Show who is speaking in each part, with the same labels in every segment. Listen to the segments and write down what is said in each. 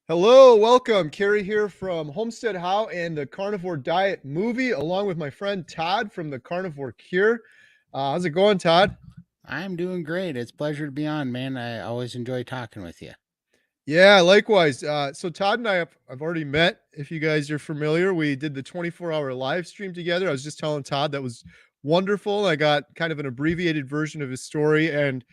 Speaker 1: Hello, welcome. Kerry here from Homestead How and the Carnivore Diet movie, along with my friend Todd from the Carnivore Cure. How's it going, Todd?
Speaker 2: I'm doing great. It's a pleasure to be on, man. I always enjoy talking with you.
Speaker 1: Yeah, likewise. So Todd and I have already met. If you guys are familiar, we did the 24-hour live stream together. I was just telling Todd that was wonderful. I got kind of an abbreviated version of his story, and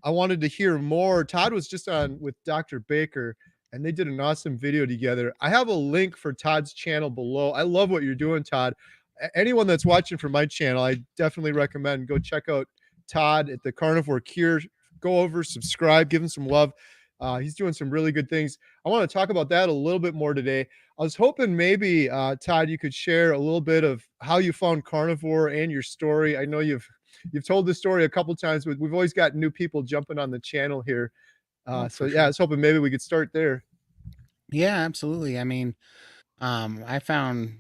Speaker 1: I wanted to hear more. Todd was just on with Dr. Baker, and they did an awesome video together. I have a link for Todd's channel below. I love what you're doing, Todd. Anyone that's watching from my channel, I definitely recommend go check out Todd at the Carnivore Cure. Go over, subscribe, give him some love. He's doing some really good things. I want to talk about that a little bit more today. I was hoping maybe, Todd, you could share a little bit of how you found carnivore and your story. I know you've told this story a couple times, but we've always got new people jumping on the channel here.
Speaker 2: Oh,
Speaker 1: So
Speaker 2: for
Speaker 1: yeah, I
Speaker 2: sure.
Speaker 1: was hoping maybe we could start there.
Speaker 2: Yeah, absolutely. I found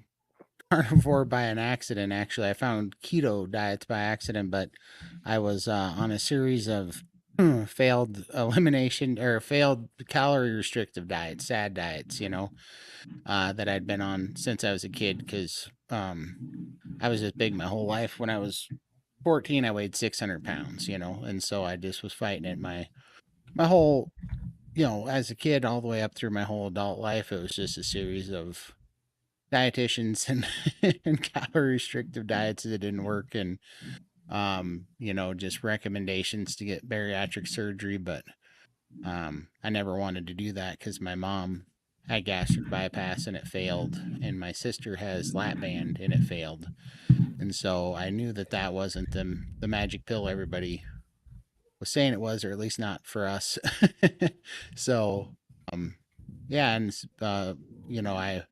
Speaker 2: carnivore by an accident, actually. I found keto diets by accident, but I was on a series of failed elimination or failed calorie restrictive diets, sad diets, that I'd been on since I was a kid because I was this big my whole life. When I was 14, I weighed 600 pounds, and so I just was fighting it my whole, as a kid all the way up through my whole adult life. It was just a series of dietitians and, and calorie restrictive diets that didn't work, and just recommendations to get bariatric surgery. But I never wanted to do that because my mom had gastric bypass and it failed, and my sister has lap band and it failed. And so I knew that that wasn't the magic pill everybody was saying it was, or at least not for us. So, um, yeah, and I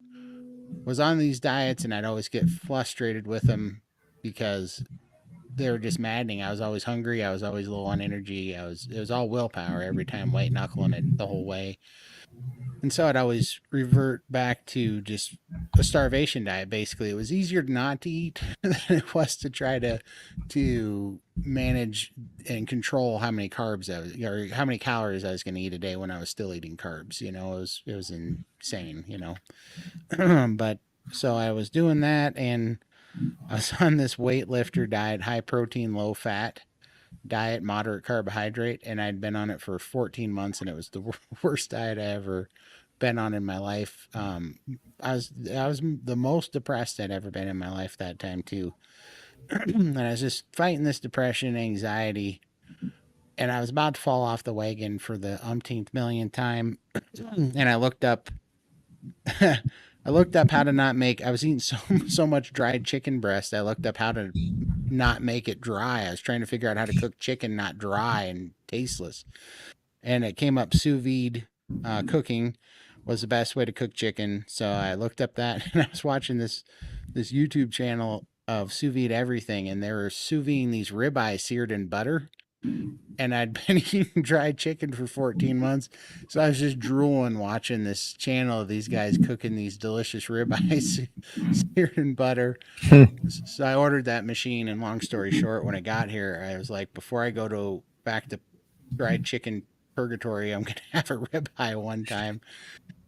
Speaker 2: was on these diets, and I'd always get frustrated with them because they were just maddening. I was always hungry. I was always low on energy. It was all willpower every time, white knuckling it the whole way. And so I'd always revert back to just a starvation diet. Basically, it was easier not to eat than it was to try to manage and control how many carbs I was, or how many calories I was going to eat a day when I was still eating carbs. It was insane. But so I was doing that, and I was on this weightlifter diet, high protein, low fat diet, moderate carbohydrate, and I'd been on it for 14 months, and it was the worst diet I ever been on in my life. I was the most depressed I'd ever been in my life that time too, and I was just fighting this depression, anxiety, and I was about to fall off the wagon for the umpteenth million time. And I looked up. I looked up how to not make. I was eating so much dried chicken breast. I looked up how to not make it dry. I was trying to figure out how to cook chicken not dry and tasteless, and it came up sous vide cooking was the best way to cook chicken. So I looked up that, and I was watching this YouTube channel of sous vide everything, and they were sous videing these ribeyes seared in butter. And I'd been eating dried chicken for 14 months. So I was just drooling watching this channel of these guys cooking these delicious ribeyes seared in butter. So I ordered that machine, and long story short, when I got here, I was like, before I go to back to fried chicken purgatory, I'm gonna have a ribeye one time.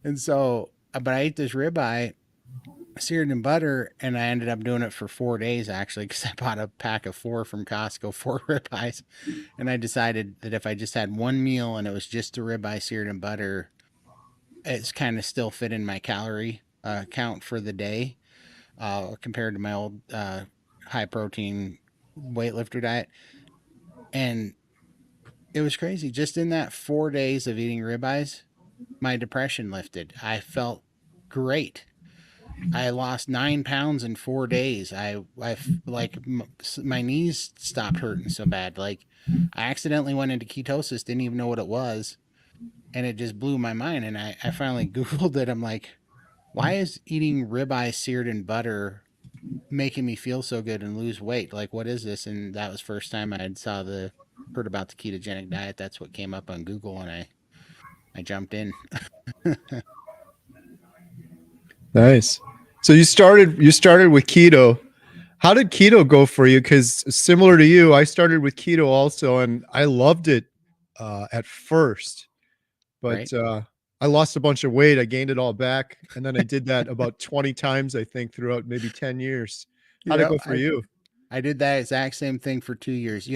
Speaker 2: And so, but I ate this ribeye seared in butter, and I ended up doing it for 4 days actually, because I bought a pack of four from Costco, four ribeyes, and I decided that if I just had one meal and it was just a ribeye seared in butter, it's kind of still fit in my calorie count for the day, compared to my old high protein weightlifter diet. And it was crazy. Just in that 4 days of eating ribeyes, my depression lifted. I felt great. I lost 9 pounds in 4 days. Like my knees stopped hurting so bad. Like I accidentally went into ketosis, didn't even know what it was, and it just blew my mind. And I finally Googled it. I'm like, why is eating ribeye seared in butter making me feel so good and lose weight? Like, what is this? And that was first time I heard about the ketogenic diet. That's what came up on Google, and I jumped in.
Speaker 1: Nice. So you started with keto. How did keto go for you? Because similar to you, I started with keto also, and I loved it at first. But
Speaker 2: Right?
Speaker 1: I lost a bunch of weight, I gained it all back, and then I did that about 20 times, I think, throughout maybe 10 years. How'd it
Speaker 2: Yeah,
Speaker 1: go for you?
Speaker 2: I did that exact same thing for 2 years.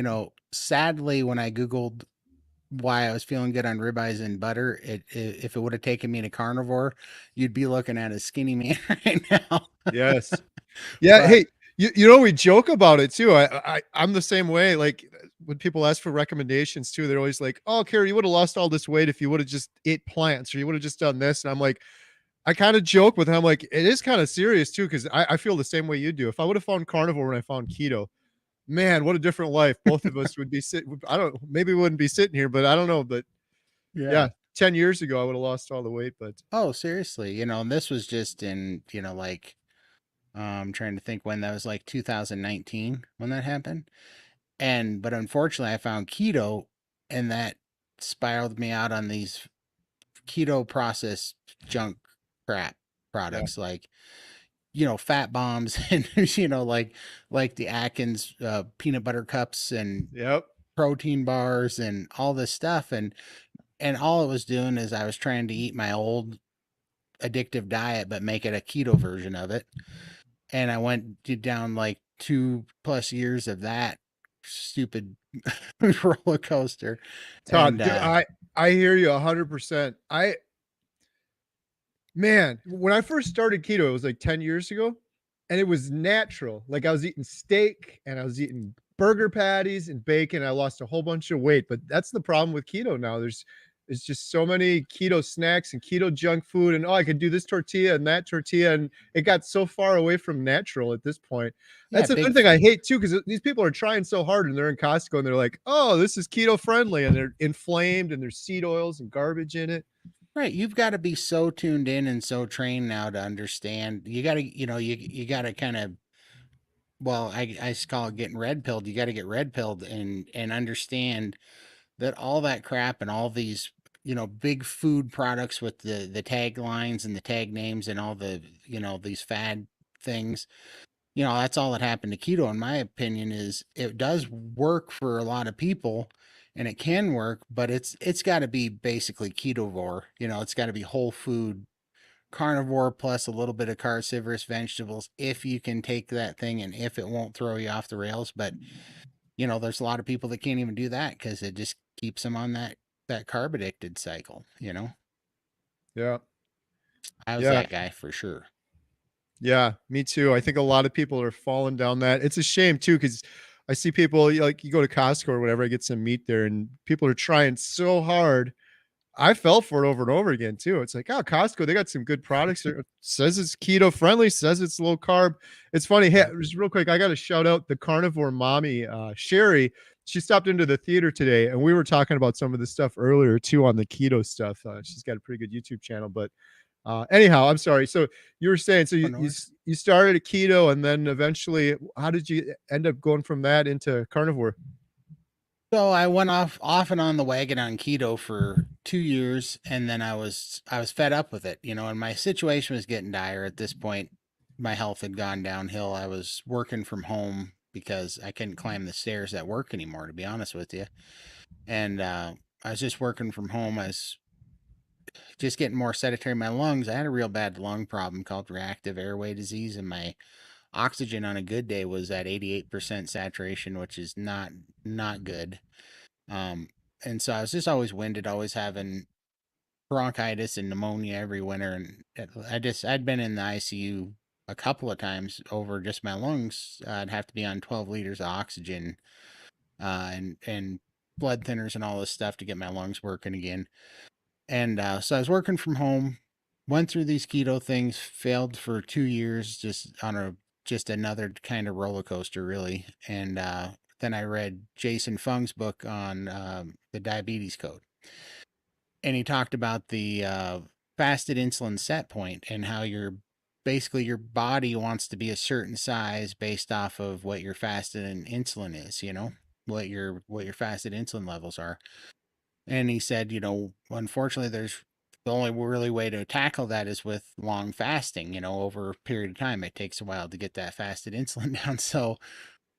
Speaker 2: Sadly, when I Googled why I was feeling good on ribeyes and butter, if it would have taken me to carnivore, you'd be looking at a skinny man right now.
Speaker 1: Yes. Yeah,
Speaker 2: But
Speaker 1: hey, you know, we joke about it too. I'm the same way, like, when people ask for recommendations too, they're always like, "Oh, Kerry, you woulda lost all this weight if you woulda just ate plants, or you woulda just done this," and I'm like I kinda joke with it, I'm like, "It is kinda serious too," 'cause I feel the same way you do. If I woulda found carnivore when I found keto, man, what a different life both of us would be sitting. I don't maybe we wouldn't be sitting here, but I don't know, but
Speaker 2: yeah.
Speaker 1: yeah, 10 years ago, I woulda lost all the weight, but
Speaker 2: Oh, seriously, and this was just in, trying to think when that was, like 2019 when that happened. But unfortunately I found keto, and that spiraled me out on these keto processed junk crap
Speaker 1: yeah.
Speaker 2: products, like, fat bombs and like the Atkins peanut butter cups and
Speaker 1: Yep.
Speaker 2: protein bars and all this stuff, and all it was doing is I was trying to eat my old addictive diet but make it a keto version of it, and I went down like 2+ years of that stupid roller coaster.
Speaker 1: Todd,
Speaker 2: And
Speaker 1: dude, I hear you 100%. Man, when I first started keto, it was like 10 years ago, and it was natural. Like, I was eating steak, and I was eating burger patties and bacon. I lost a whole bunch of weight, but that's the problem with keto now. There's just so many keto snacks and keto junk food, and, "Oh, I could do this tortilla and that tortilla," and it got so far away from natural at this point.
Speaker 2: yeah,
Speaker 1: That's another thing I hate too, because these people are trying so hard, and they're in Costco, and they're like, "Oh, this is keto friendly," and they're inflamed, and there's seed oils and garbage in it.
Speaker 2: right, you've got to be so tuned in and so trained now to understand. You got to, you got to kind of, well, I call it getting red pilled. You got to get red pilled and understand that all that crap and all these, big food products with the taglines and the tag names and all the, these fad things, that's all that happened to keto, in my opinion. Is it does work for a lot of people, and it can work, but it's got to be basically ketovore. It's got to be whole food carnivore plus a little bit of carnivorous vegetables, if you can take that thing and if it won't throw you off the rails. But there's a lot of people that can't even do that because it just keeps them on that carb addicted cycle.
Speaker 1: Yeah.
Speaker 2: I was
Speaker 1: Yeah.
Speaker 2: that guy for sure.
Speaker 1: Yeah, me too. I think a lot of people are falling down that. It's a shame too, because I see people like you go to Costco or whatever, I get some meat there, and people are trying so hard. I fell for it over and over again too. It's like, oh, Costco, they got some good products. It says it's keto friendly, says it's low carb. It's funny. Hey,
Speaker 2: Right.
Speaker 1: just real quick, I got to shout out the carnivore mommy, Sherry. She stopped into the theater today, and we were talking about some of the stuff earlier too on the keto stuff. She's got a pretty good YouTube channel, but anyhow, I'm sorry. So you were saying, so
Speaker 2: Oh, no worries.
Speaker 1: you started at keto, and then eventually, how did you end up going from that into carnivore?
Speaker 2: So I went off and on the wagon on keto for 2 years, and then I was fed up with it, and my situation was getting dire at this point. My health had gone downhill. I was working from home because I couldn't climb the stairs at work anymore, to be honest with you. And I was just working from home. I was just getting more sedentary. My lungs, I had a real bad lung problem called reactive airway disease, and my oxygen on a good day was at 88% saturation, which is not good. Um, and so I was just always winded, always having bronchitis and pneumonia every winter. And I'd been in the ICU a couple of times over just my lungs. I'd have to be on 12 liters of oxygen, and blood thinners and all this stuff to get my lungs working again. And so I was working from home, went through these keto things, failed for 2 years, just another kind of roller coaster, really. And then I read Jason Fung's book on the diabetes code, and he talked about the fasted insulin set point and how basically your body wants to be a certain size based off of what your fasted insulin is. What your fasted insulin levels are. And he said, unfortunately, there's the only really way to tackle that is with long fasting, over a period of time. It takes a while to get that fasted insulin down. So,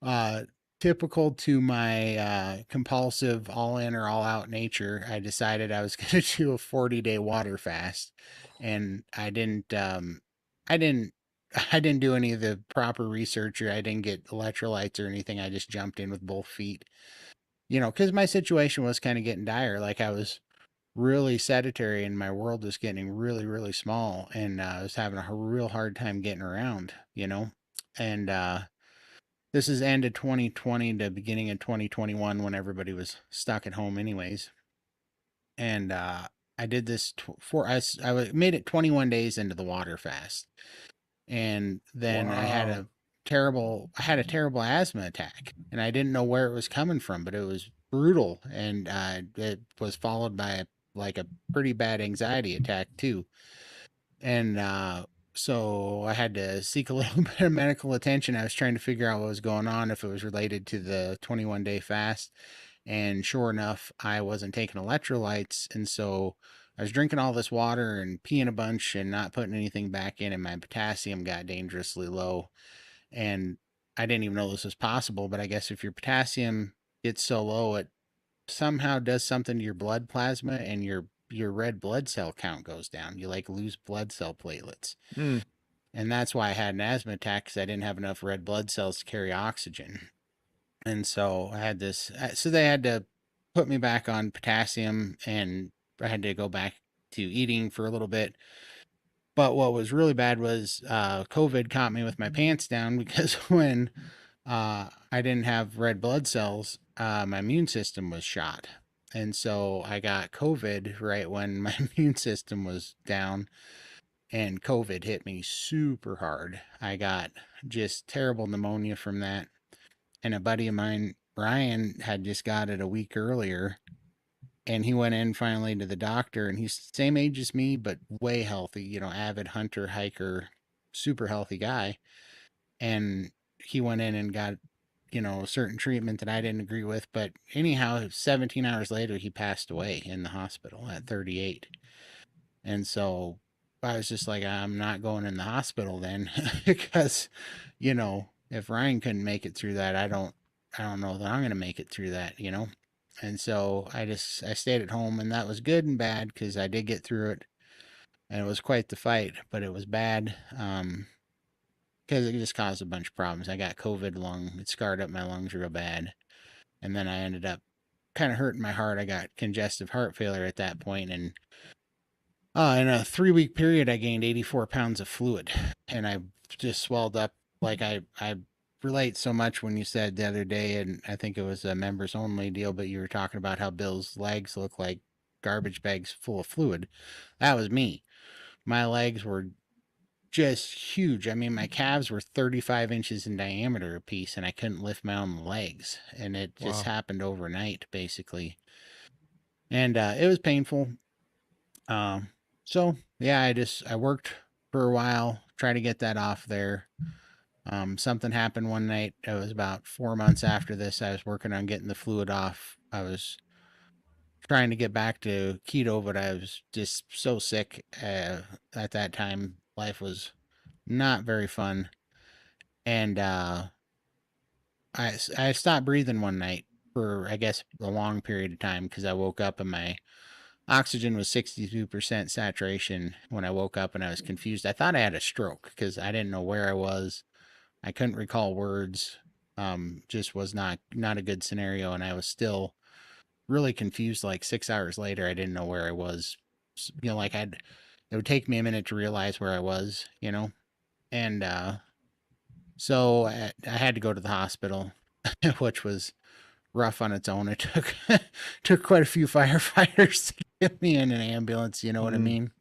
Speaker 2: uh, typical to my compulsive all in or all out nature, I decided I was going to do a 40-day water fast. And I didn't, I didn't do any of the proper research, or I didn't get electrolytes or anything. I just jumped in with both feet, because my situation was kind of getting dire. Like I was really sedentary and my world was getting really, really small. And I was having a real hard time getting around. And, this is end of 2020 to beginning of 2021 when everybody was stuck at home, anyways. And I did this made it 21 days into the water fast, and then
Speaker 1: Wow.
Speaker 2: I had a terrible asthma attack, and I didn't know where it was coming from, but it was brutal, and it was followed by like a pretty bad anxiety attack too. And so I had to seek a little bit of medical attention. I was trying to figure out what was going on, if it was related to the 21-day fast. And sure enough, I wasn't taking electrolytes. And so I was drinking all this water and peeing a bunch and not putting anything back in, and my potassium got dangerously low. And I didn't even know this was possible, but I guess if your potassium gets so low, it somehow does something to your blood plasma, and your red blood cell count goes down. You like lose blood cell platelets.
Speaker 1: Mm.
Speaker 2: And that's why I had an asthma attack, because I didn't have enough red blood cells to carry oxygen. And so I had this, so they had to put me back on potassium, and I had to go back to eating for a little bit. But what was really bad was COVID caught me with my pants down, because when I didn't have red blood cells, my immune system was shot. And so I got COVID right when my immune system was down, and COVID hit me super hard. I got just terrible pneumonia from that. And a buddy of mine, Brian, had just got it a week earlier. And he went in finally to the doctor, and he's the same age as me, but way healthy, avid hunter, hiker, super healthy guy. And he went in and got, certain treatment that I didn't agree with. But anyhow, 17 hours later, he passed away in the hospital at 38. And so I was just like, I'm not going in the hospital then, because, if Ryan couldn't make it through that, I don't know that I'm going to make it through that. And so I stayed at home, and that was good and bad, because I did get through it, and it was quite the fight, but it was bad. Because it just caused a bunch of problems. I got COVID lung. It scarred up my lungs real bad. And then I ended up kind of hurting my heart. I got congestive heart failure at that point. And in a 3-week period, I gained 84 pounds of fluid. And I just swelled up. Like I relate so much when you said the other day, and I think it was a members only deal, but you were talking about how Bill's legs look like garbage bags full of fluid. That was me. My legs were just huge. I mean, my calves were 35 inches in diameter apiece, and I couldn't lift my own legs. And it just
Speaker 1: Wow.
Speaker 2: happened overnight, basically. And it was painful. Um, so, yeah, I worked for a while, tried to get that off there. Something happened one night. It was about 4 months after this. I was working on getting the fluid off. I was trying to get back to keto, but I was just so sick at that time. Life was not very fun. And I stopped breathing one night for, I guess, a long period of time, because I woke up and my oxygen was 62% saturation when I woke up, and I was confused. I thought I had a stroke, because I didn't know where I was. I couldn't recall words. Just was not a good scenario, and I was still really confused. Like 6 hours later, I didn't know where I was. Like it would take me a minute to realize where I was. And so I had to go to the hospital, which was rough on its own. It took quite a few firefighters to get me in an ambulance. You know what I
Speaker 1: Mm.
Speaker 2: mean?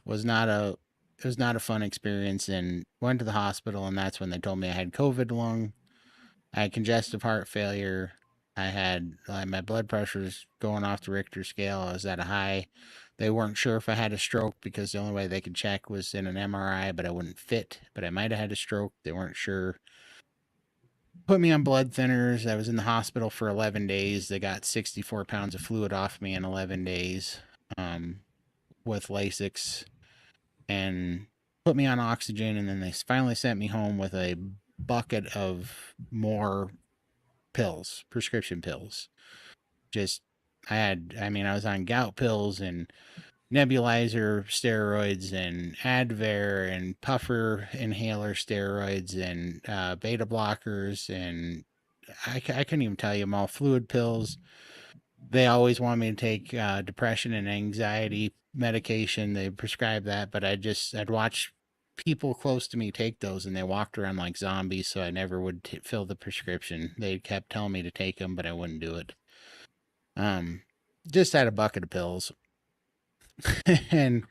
Speaker 2: Was not a it was not a fun experience, and went to the hospital, and that's when they told me I had COVID lung, I had congestive heart failure, I had my blood pressure was going off the Richter scale. I was at a high. They weren't sure if I had a stroke, because the only way they could check was in an MRI, but I wouldn't fit. But I might have had a stroke. They weren't sure. Put me on blood thinners. I was in the hospital for 11 days. They got 64 pounds of fluid off me in 11 days, um, with Lasix, and put me on oxygen. And then they finally sent me home with a bucket of more pills, prescription pills. Just I mean, I was on gout pills and nebulizer steroids and Advair and puffer inhaler steroids and beta blockers, and I couldn't even tell you them all. Fluid pills. They always want me to take depression and anxiety medication. They prescribe that, but I'd watch people close to me take those, and they walked around like zombies. So I never would fill the prescription. They kept telling me to take them, but I wouldn't do it. Um, just had a bucket of pills, and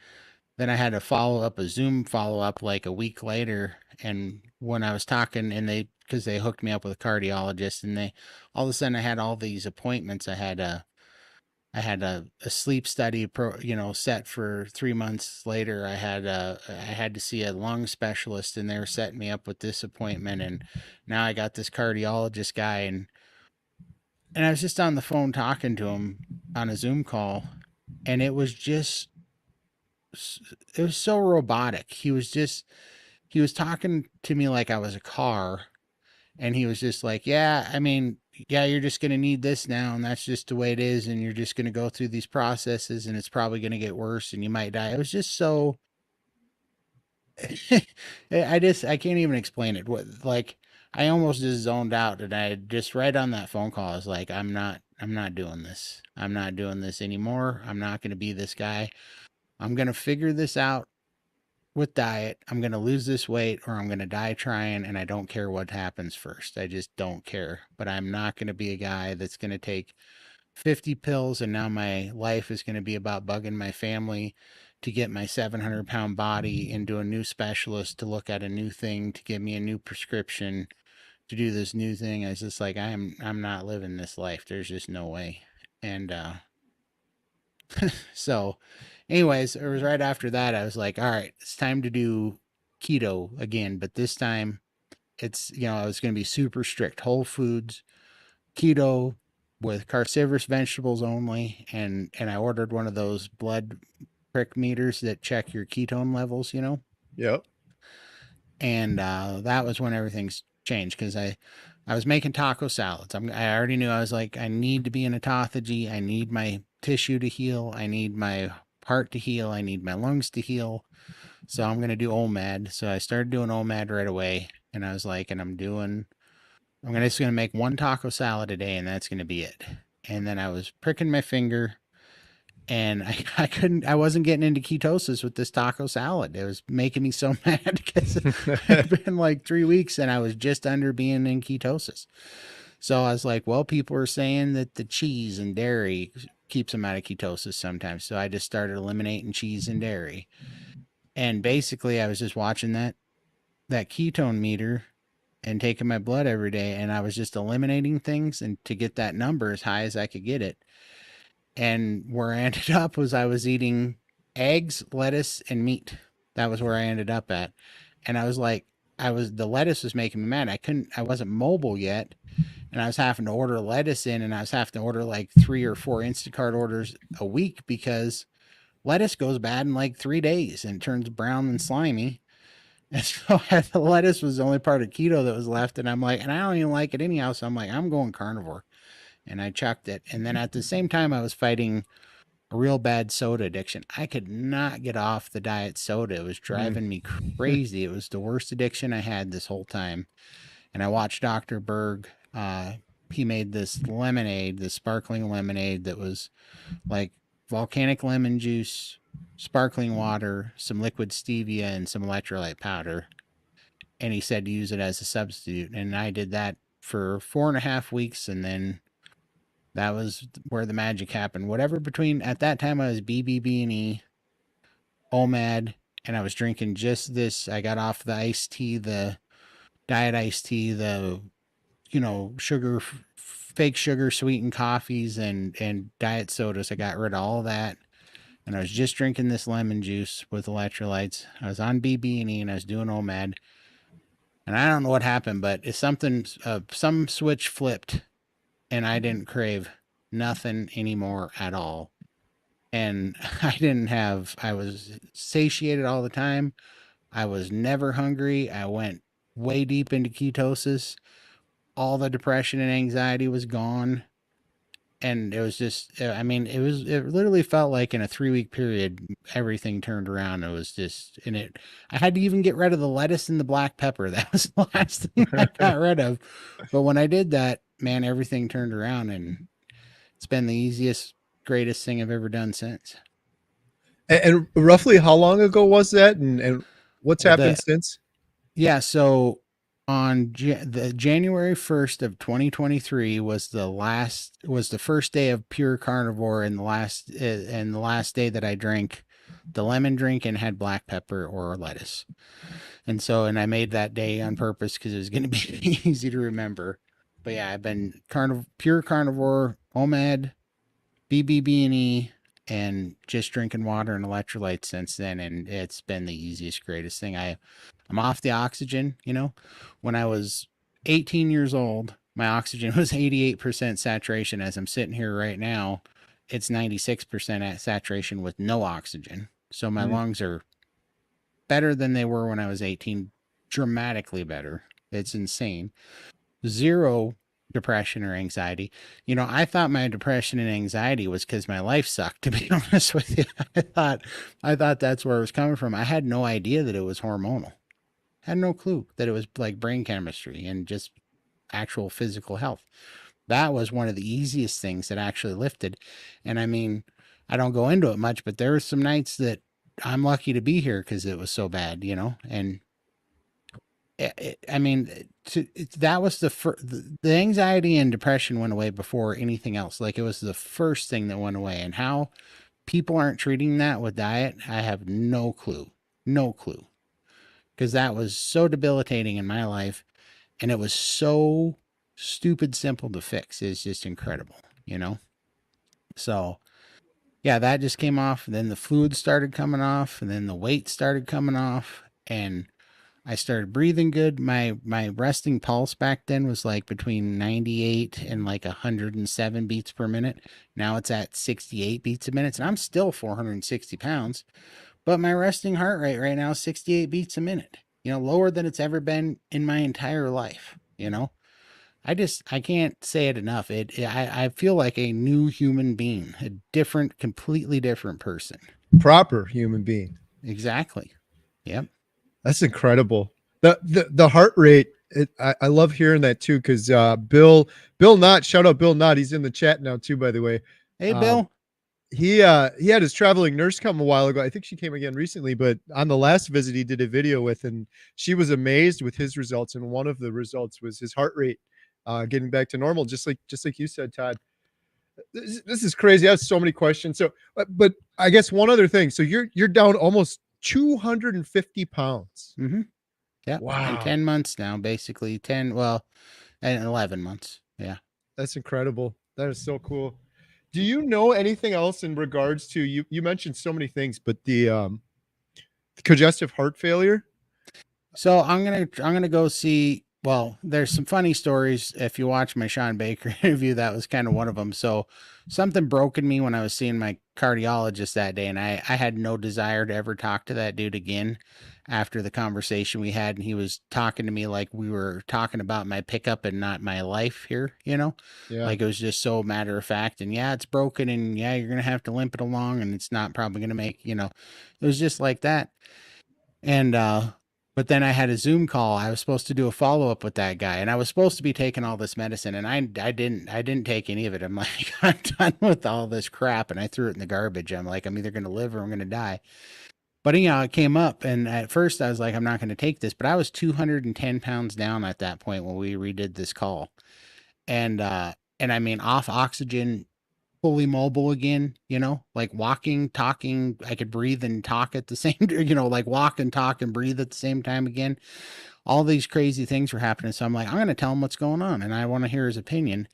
Speaker 2: then I had to follow up a Zoom follow up like a week later. And when I was talking, and because they hooked me up with a cardiologist, and they all of a sudden I had all these appointments. I had a sleep study set for 3 months later. I had to see a lung specialist, and they were setting me up with this appointment. And now I got this cardiologist guy, and I was just on the phone talking to him on a Zoom call, and it was so robotic. He was talking to me like I was a car, and he was just like, yeah, I mean, yeah, you're just going to need this now, and that's just the way it is, and you're just going to go through these processes, and it's probably going to get worse, and you might die. It was just so I can't even explain it. What like I almost just zoned out, and I just right on that phone call I was like, I'm not doing this. I'm not doing this anymore. I'm not going to be this guy. I'm going to figure this out with diet. I'm going to lose this weight, or I'm going to die trying, and I don't care what happens first. I just don't care. But I'm not going to be a guy that's going to take 50 pills, and now my life is going to be about bugging my family to get my 700-pound body into a new specialist to look at a new thing, to give me a new prescription, to do this new thing. I was just like, I'm not living this life. There's just no way. And so anyways, it was right after that I was like, all right, it's time to do keto again, but this time I was going to be super strict, whole foods, keto with carnivorous vegetables only, and I ordered one of those blood prick meters that check your ketone levels.
Speaker 1: Yep.
Speaker 2: And that was when everything's changed, because I was making taco salads. I already knew, I was like, I need to be in autophagy. I need my tissue to heal. I need my heart to heal. I need my lungs to heal. So I'm going to do OMAD. So I started doing OMAD right away. And I was like, and just going to make one taco salad a day, and that's going to be it. And then I was pricking my finger, and I wasn't getting into ketosis with this taco salad. It was making me so mad because it had been like 3 weeks and I was just under being in ketosis. So I was like, well, people are saying that the cheese and dairy keeps them out of ketosis sometimes. So I just started eliminating cheese and dairy. And basically I was just watching that ketone meter and taking my blood every day, and I was just eliminating things and to get that number as high as I could get it. And where I ended up was I was eating eggs, lettuce, and meat. That was where I ended up at. And I was like, the lettuce was making me mad. I wasn't mobile yet. And I was having to order lettuce in, and I was having to order like 3 or 4 Instacart orders a week, because lettuce goes bad in like 3 days and turns brown and slimy. And so the lettuce was the only part of keto that was left. And I'm like, and I don't even like it anyhow. So I'm like, I'm going carnivore. And I chucked it. And then at the same time, I was fighting a real bad soda addiction. I could not get off the diet soda. It was
Speaker 1: Mm.
Speaker 2: driving me crazy. It was the worst addiction I had this whole time. And I watched Dr. Berg. He made this lemonade, this sparkling lemonade that was like volcanic lemon juice, sparkling water, some liquid stevia, and some electrolyte powder. And he said to use it as a substitute. And I did that for 4.5 weeks, and then that was where the magic happened. Whatever between at that time I was BBB&E, OMAD, and I was drinking just this. I got off the iced tea, the diet iced tea, the sugar, fake sugar sweetened coffees, and diet sodas. I got rid of all that, and I was just drinking this lemon juice with electrolytes. I was on BB&E, and I was doing OMAD, and I don't know what happened, but it's something. Some switch flipped, and I didn't crave nothing anymore at all. And I was satiated all the time. I was never hungry. I went way deep into ketosis. all the depression and anxiety was gone. And it was just, I mean, it literally felt like in a 3 week period, everything turned around. It was just, and I had to even get rid of the lettuce and the black pepper. That was the last thing I got rid of. But when I did that, man, everything turned around, and it's been the easiest, greatest thing I've ever done since.
Speaker 1: And roughly how long ago was that? And what's
Speaker 2: Well,
Speaker 1: happened since?
Speaker 2: yeah, so on the January 1st of 2023 was the first day of pure carnivore, and the last day that I drank the lemon drink and had black pepper or lettuce. And I made that day on purpose because it was going to be easy to remember. But yeah, I've been pure carnivore, OMAD, BBB&E, and just drinking water and electrolytes since then, and it's been the easiest, greatest thing. I'm off the oxygen. When I was 18 years old, my oxygen was 88% saturation. As I'm sitting here right now, it's 96% at saturation with no oxygen. So my
Speaker 1: Mm.
Speaker 2: lungs are better than they were when I was 18, dramatically better. It's insane. Zero depression or anxiety. I thought my depression and anxiety was because my life sucked, to be honest with you. I thought that's where it was coming from. I had no idea that it was hormonal. Had no clue that it was like brain chemistry and just actual physical health. That was one of the easiest things that actually lifted. And I mean, I don't go into it much, but there were some nights that I'm lucky to be here because it was so bad, and I mean, that was the anxiety and depression went away before anything else. Like, it was the first thing that went away. And how people aren't treating that with diet, I have no clue. No clue. Because that was so debilitating in my life, and it was so stupid simple to fix. It's just incredible. So, yeah, that just came off. And then the fluid started coming off, and then the weight started coming off, and I started breathing good. My resting pulse back then was like between 98 and like 107 beats per minute. Now it's at 68 beats a minute, and I'm still 460 pounds, but my resting heart rate right now is 68 beats a minute. Lower than it's ever been in my entire life. I can't say it enough. I feel like a new human being, a different, completely different person.
Speaker 1: Proper human being.
Speaker 2: Exactly. Yep.
Speaker 1: That's incredible. The heart rate. I love hearing that too because Bill Knott, shout out Bill Knott. He's in the chat now too, by the way.
Speaker 2: Hey,
Speaker 1: Um,
Speaker 2: Bill.
Speaker 1: he had his traveling nurse come a while ago. I think she came again recently, but on the last visit he did a video with, and she was amazed with his results. And one of the results was his heart rate getting back to normal, just like you said, Todd. This is crazy. I have so many questions. So, but I guess one other thing. So you're down almost 250 pounds.
Speaker 2: Mm-hmm. Yep. In
Speaker 1: Wow,
Speaker 2: 10 months now, basically 10, well, and 11 months. Yeah.
Speaker 1: that's incredible. That is so cool. Do you know anything else in regards to you? You mentioned so many things, but the congestive heart failure.
Speaker 2: So I'm gonna go see. Well, there's some funny stories. If you watch my Sean Baker interview, that was kind of one of them. So something broke in me when I was seeing my cardiologist that day, and I had no desire to ever talk to that dude again after the conversation we had. And he was talking to me like we were talking about my pickup and not my life here.
Speaker 1: Yeah.
Speaker 2: Like, it was just so matter of fact. And yeah, it's broken, and yeah, you're gonna have to limp it along, and it's not probably gonna make. It was just like that. And but then I had a Zoom call. I was supposed to do a follow up with that guy, and I was supposed to be taking all this medicine, and I didn't take any of it. I'm like, I'm done with all this crap, and I threw it in the garbage. I'm like, I'm either gonna live or I'm gonna die. But it came up, and at first I was like, I'm not gonna take this. But I was 210 pounds down at that point when we redid this call, and I mean, off oxygen, fully mobile again, like walking, talking. I could breathe and talk at the same, like walk and talk and breathe at the same time again. All these crazy things were happening. So I'm like, I'm going to tell him what's going on, and I want to hear his opinion.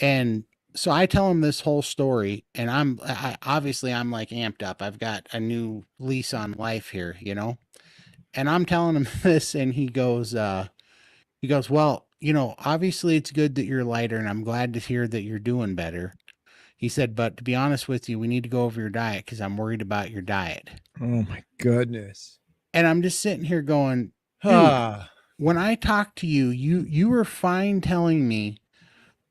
Speaker 2: And so I tell him this whole story, and obviously I'm like amped up. I've got a new lease on life here. And I'm telling him this, and he goes, well, obviously it's good that you're lighter, and I'm glad to hear that you're doing better. He said, but to be honest with you, we need to go over your diet because I'm worried about your diet.
Speaker 1: Oh my goodness.
Speaker 2: And I'm just sitting here going, dude,
Speaker 1: Ah.
Speaker 2: when I talked to you, you were fine telling me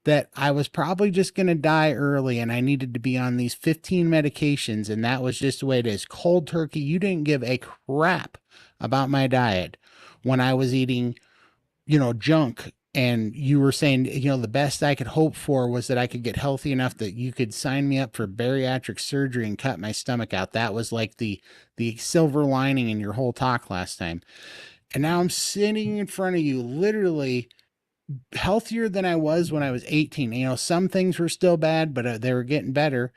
Speaker 2: that I was probably just going to die early and I needed to be on these 15 medications, and that was just the way it is. Cold turkey. You didn't give a crap about my diet when I was eating, junk. And you were saying, the best I could hope for was that I could get healthy enough that you could sign me up for bariatric surgery and cut my stomach out. That was like the silver lining in your whole talk last time. And now I'm sitting in front of you, literally healthier than I was when I was 18. Some things were still bad, but they were getting better.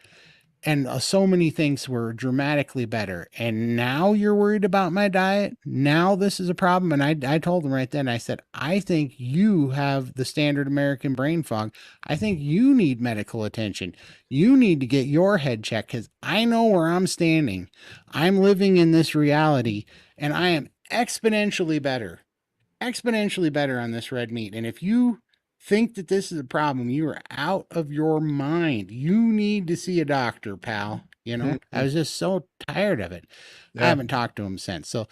Speaker 2: And so many things were dramatically better. And now you're worried about my diet. Now this is a problem. And I told him right then, I said, I think you have the standard American brain fog. I think you need medical attention. You need to get your head checked because I know where I'm standing. I'm living in this reality and I am exponentially better on this red meat. And if you think that this is a problem, you are out of your mind. You need to see a doctor, pal. I
Speaker 1: Mhm.
Speaker 2: was just so tired of it. I
Speaker 1: Yeah.
Speaker 2: haven't talked to him since. So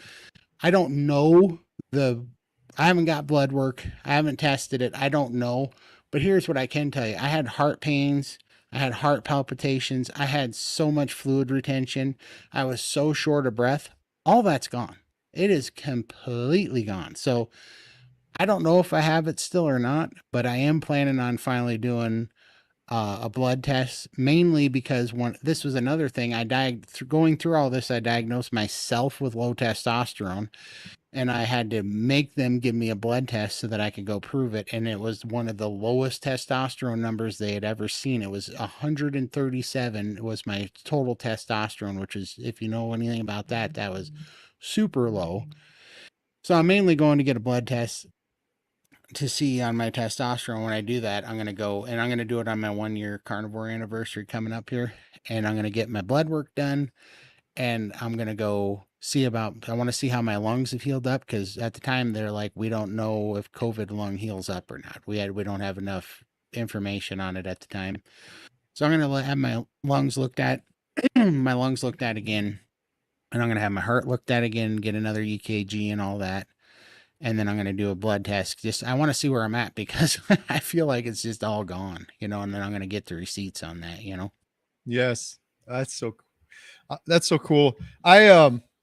Speaker 2: I don't know the, I haven't got blood work. I haven't tested it. I don't know. But here's what I can tell you I had heart pains. I had heart palpitations. I had so much fluid retention. I was so short of breath. All that's gone. It is completely gone. So I don't know if I have it still or not, but I am planning on finally doing a blood test, mainly because this was another thing. Going through all this, I diagnosed myself with low testosterone, and I had to make them give me a blood test so that I could go prove it. And it was one of the lowest testosterone numbers they had ever seen. It was 137 was my total testosterone, which is, if you know anything about that, that was super low. So I'm mainly going to get a blood test to see on my testosterone. When I do that, I'm going to go and I'm going to do it on my 1 year carnivore anniversary coming up here. And I'm going to get my blood work done and I'm going to go see I want to see how my lungs have healed up. Cause at the time they're like, we don't know if COVID lung heals up or not. We don't have enough information on it at the time. So I'm going to have my lungs looked at, my lungs looked at again. And I'm going to have my heart looked at again, get another EKG and all that, and then I'm going to do a blood test. Just I want to see where I'm at because I feel like it's just all gone, and then I'm going to get the receipts on that.
Speaker 1: Yes. That's so that's so cool. I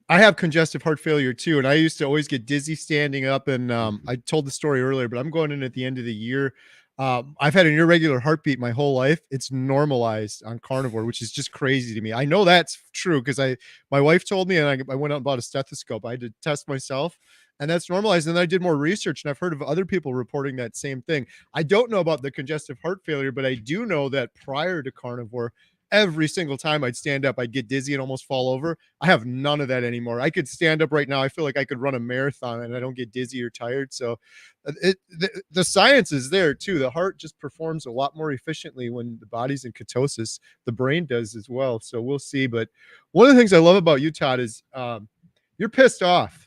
Speaker 1: have congestive heart failure too, and I used to always get dizzy standing up. And I told the story earlier, but I'm going in at the end of the year. I've had an irregular heartbeat my whole life. It's normalized on carnivore, which is just crazy to me. I know that's true because my wife told me, and I went out and bought a stethoscope. I had to test myself, and that's normalized. And then I did more research, and I've heard of other people reporting that same thing. I don't know about the congestive heart failure, but I do know that prior to carnivore, every single time I'd stand up, I'd get dizzy and almost fall over. I have none of that anymore. I could stand up right now. I feel like I could run a marathon and I don't get dizzy or tired. So the science is there too. The heart just performs a lot more efficiently when the body's in ketosis. The brain does as well. So we'll see. But one of the things I love about you, Todd, is you're pissed off,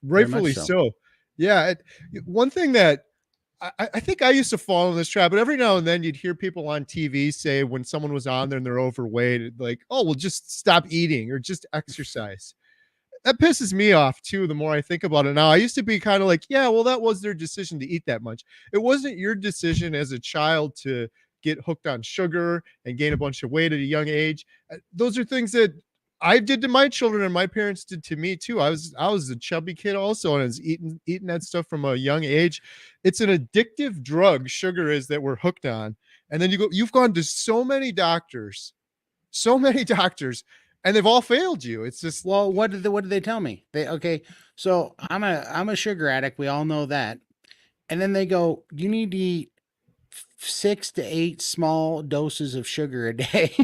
Speaker 2: Very much
Speaker 1: rightfully
Speaker 2: so.
Speaker 1: so. Yeah. One thing that I think I used to fall in this trap, but every now and then you'd hear people on TV say when someone was on there and they're overweight, like, oh, well, just stop eating or just exercise. That pisses me off too, the more I think about it now. I used to be kind of like, yeah, well, that was their decision to eat that much. It wasn't your decision as a child to get hooked on sugar and gain a bunch of weight at a young age. Those are things that I did to my children and my parents did to me too. I was a chubby kid also, and I was eating that stuff from a young age. It's an addictive drug, sugar is, that we're hooked on. And then you've gone to so many doctors, and they've all failed you. It's just
Speaker 2: Well, what did they tell me? Okay, so I'm a sugar addict. We all know that. And then they go, you need to eat 6 to 8 small doses of sugar a day.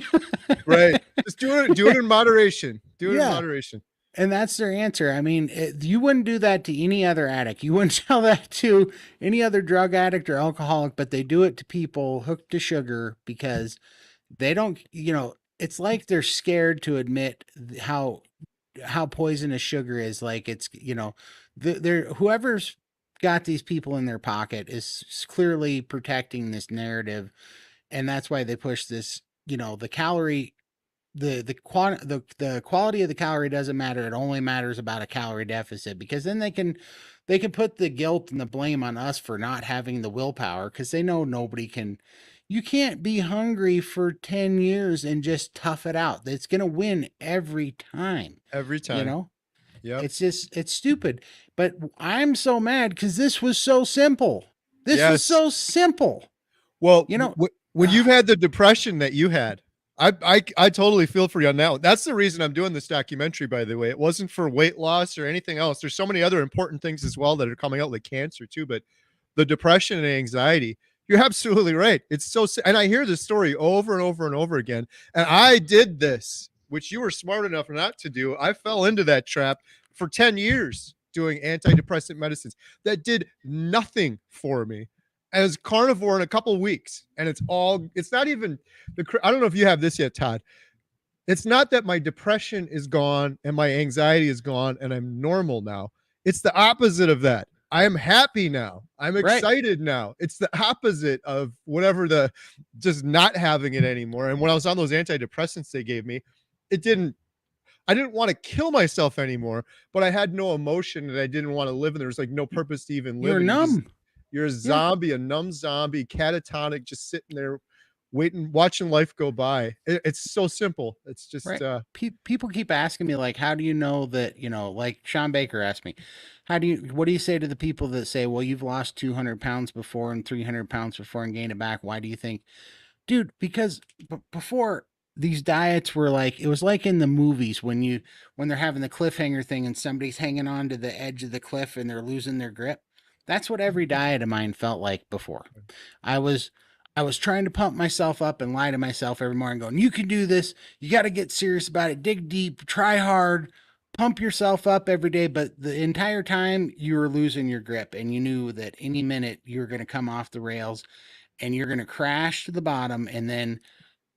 Speaker 1: right. Just do it in moderation. Do it in
Speaker 2: Yeah.
Speaker 1: moderation.
Speaker 2: And that's their answer. I mean, you wouldn't do that to any other addict. You wouldn't tell that to any other drug addict or alcoholic, but they do it to people hooked to sugar because they don't, it's like they're scared to admit how poisonous sugar is. Like it's, they're whoever's got these people in their pocket is clearly protecting this narrative, and that's why they push this, the calorie. the quality of the calorie doesn't matter. It only matters about a calorie deficit, because then they can put the guilt and the blame on us for not having the willpower, because they know nobody can. You can't be hungry for 10 years and just tough it out. It's going to win every time,
Speaker 1: Every
Speaker 2: you
Speaker 1: time.
Speaker 2: know?
Speaker 1: Yep.
Speaker 2: It's stupid. But I'm so mad because this was so simple. This was
Speaker 1: Yes.
Speaker 2: so simple.
Speaker 1: Well,
Speaker 2: You know,
Speaker 1: when you've had the depression that you had, I totally feel for you on that one. That's the reason I'm doing this documentary, by the way. It wasn't for weight loss or anything else. There's so many other important things as well that are coming out, like cancer too. But the depression and anxiety, you're absolutely right. It's so, and I hear this story over and over and over again. And I did this, which you were smart enough not to do. I fell into that trap for 10 years doing antidepressant medicines that did nothing for me as carnivore in a couple of weeks. And it's not even I don't know if you have this yet, Todd. It's not that my depression is gone and my anxiety is gone and I'm normal now. It's the opposite of that. I am happy now. I'm
Speaker 2: right,
Speaker 1: excited now. It's the opposite of whatever the just not having it anymore. And when I was on those antidepressants they gave me, it didn't I didn't want to kill myself anymore, but I had no emotion and I didn't want to live. And there was like no purpose to even live.
Speaker 2: you're
Speaker 1: And
Speaker 2: numb.
Speaker 1: you're a
Speaker 2: Yeah,
Speaker 1: zombie, a numb zombie, catatonic, just sitting there waiting, watching life go by. It's so simple. It's just
Speaker 2: right. People keep asking me, like, how do you know that, like Sean Baker asked me, what do you say to the people that say, well, you've lost 200 pounds before and 300 pounds before and gained it back? Why do you think? Dude, because before, these diets were like, it was like in the movies when they're having the cliffhanger thing and somebody's hanging on to the edge of the cliff and they're losing their grip. That's what every diet of mine felt like before. I was I was trying to pump myself up and lie to myself every morning, going, you can do this. You got to get serious about it. Dig deep, try hard, pump yourself up every day. But the entire time you were losing your grip, and you knew that any minute you were going to come off the rails and you're going to crash to the bottom. And then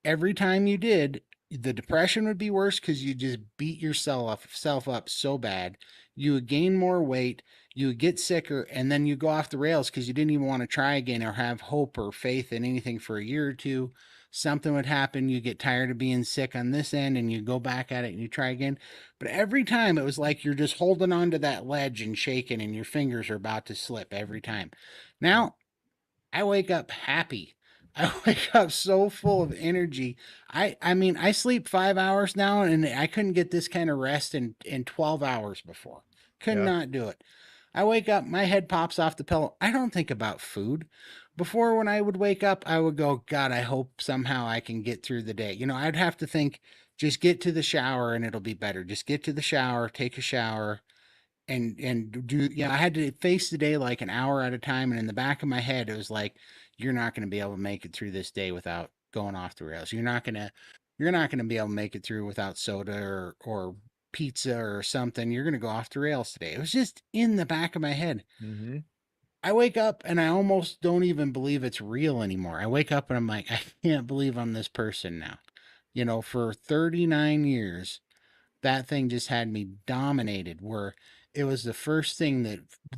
Speaker 2: every time you did, the depression would be worse because you just beat yourself up so bad. You would gain more weight, you would get sicker, and then you go off the rails because you didn't even want to try again or have hope or faith in anything for a year or two. Something would happen, you get tired of being sick on this end, and you go back at it and you try again. But every time it was like you're just holding on to that ledge and shaking, and your fingers are about to slip every time.
Speaker 1: yeah.
Speaker 2: Now, I wake up happy. I wake up so full of energy. I mean, I sleep 5 hours now, and I couldn't get this kind of rest in 12 hours before. Could
Speaker 1: Yeah.
Speaker 2: not do it. I wake up, my head pops off the pillow. I don't think about food. Before, when I would wake up, I would go, God, I hope somehow I can get through the day. I'd have to think, just get to the shower and it'll be better. Just get to the shower, take a shower, and do, I had to face the day like an hour at a time, and in the back of my head it was like, you're not going to be able to make it through this day without going off the rails. You're not going to be able to make it through without soda or pizza or something. You're going to go off the rails today. It was just in the back of my head.
Speaker 1: Hmm.
Speaker 2: I wake up and I almost don't even believe it's real anymore. I wake up and I'm like, I can't believe I'm this person now. For 39 years that thing just had me dominated, where it was the first thing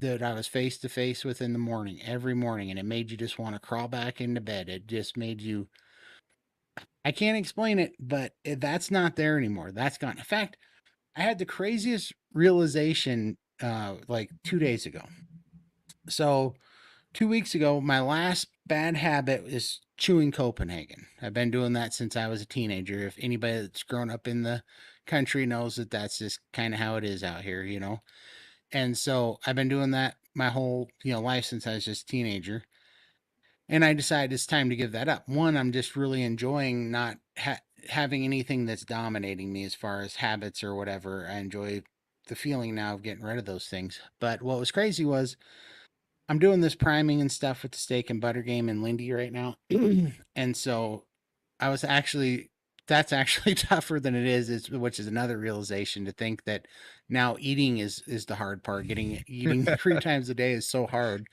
Speaker 2: that I was face to face with in the morning, every morning, and it made you just want to crawl back into bed. It just made you, I can't explain it, but that's not there anymore. That's gone. In fact, I had the craziest realization like 2 days ago. So 2 weeks ago, my last bad habit is chewing Copenhagen. I've been doing that since I was a teenager. If anybody that's grown up in the country knows that that's just kind of how it is out here. And so I've been doing that my whole life since I was just a teenager. And I decided it's time to give that up. One, I'm just really enjoying not having anything that's dominating me as far as habits or whatever. I enjoy the feeling now of getting rid of those things. But what was crazy was I'm doing this priming and stuff with the steak and butter game in Lindy right now. And so I was actually, that's actually tougher than it is, which is another realization, to think that now eating is the hard part. Eating 3 times a day is so hard.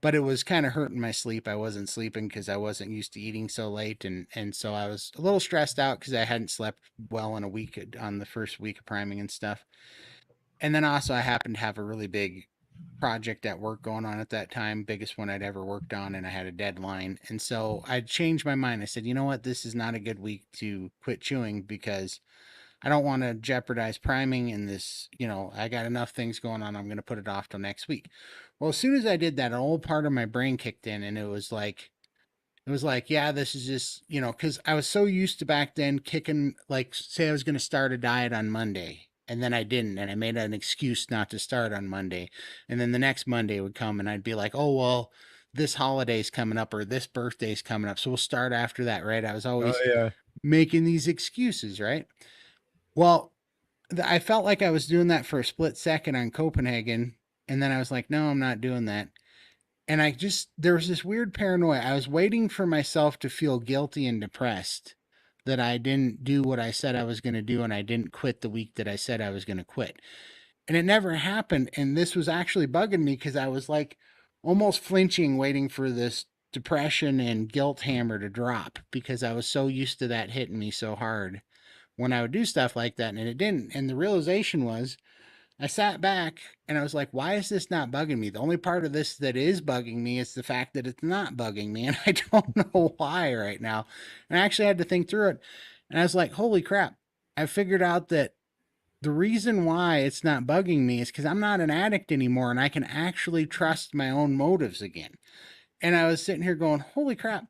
Speaker 2: But it was kind of hurting my sleep. I wasn't sleeping because I wasn't used to eating so late, and so I was a little stressed out because I hadn't slept well in a week on the first week of priming and stuff. And then also I happened to have a really big project at work going on at that time, biggest one I'd ever worked on, and I had a deadline. And so I changed my mind. I said, you know what, this is not a good week to quit chewing because I don't want to jeopardize priming in this. I got enough things going on. I'm going to put it off till next week. Well, as soon as I did that, an old part of my brain kicked in, and it was like, yeah, this is just, because I was so used to back then kicking, like, say I was going to start a diet on Monday, and then I didn't, and I made an excuse not to start on Monday. And then the next Monday would come, and I'd be like, oh, well, this holiday's coming up, or this birthday's coming up. So we'll start after that, right? I was
Speaker 1: Oh
Speaker 2: always
Speaker 1: yeah.
Speaker 2: making these excuses, right? Well, I felt like I was doing that for a split second on Copenhagen, and then I was like, no, I'm not doing that. And there was this weird paranoia. I was waiting for myself to feel guilty and depressed that I didn't do what I said I was going to do, and I didn't quit the week that I said I was going to quit. And it never happened. And this was actually bugging me because I was like almost flinching, waiting for this depression and guilt hammer to drop because I was so used to that hitting me so hard when I would do stuff like that. And it didn't. And the realization was, I sat back and I was like, why is this not bugging me? The only part of this that is bugging me is the fact that it's not bugging me. And I don't know why right now. And I actually had to think through it. And I was like, holy crap. I figured out that the reason why it's not bugging me is because I'm not an addict anymore and I can actually trust my own motives again. And I was sitting here going, holy crap,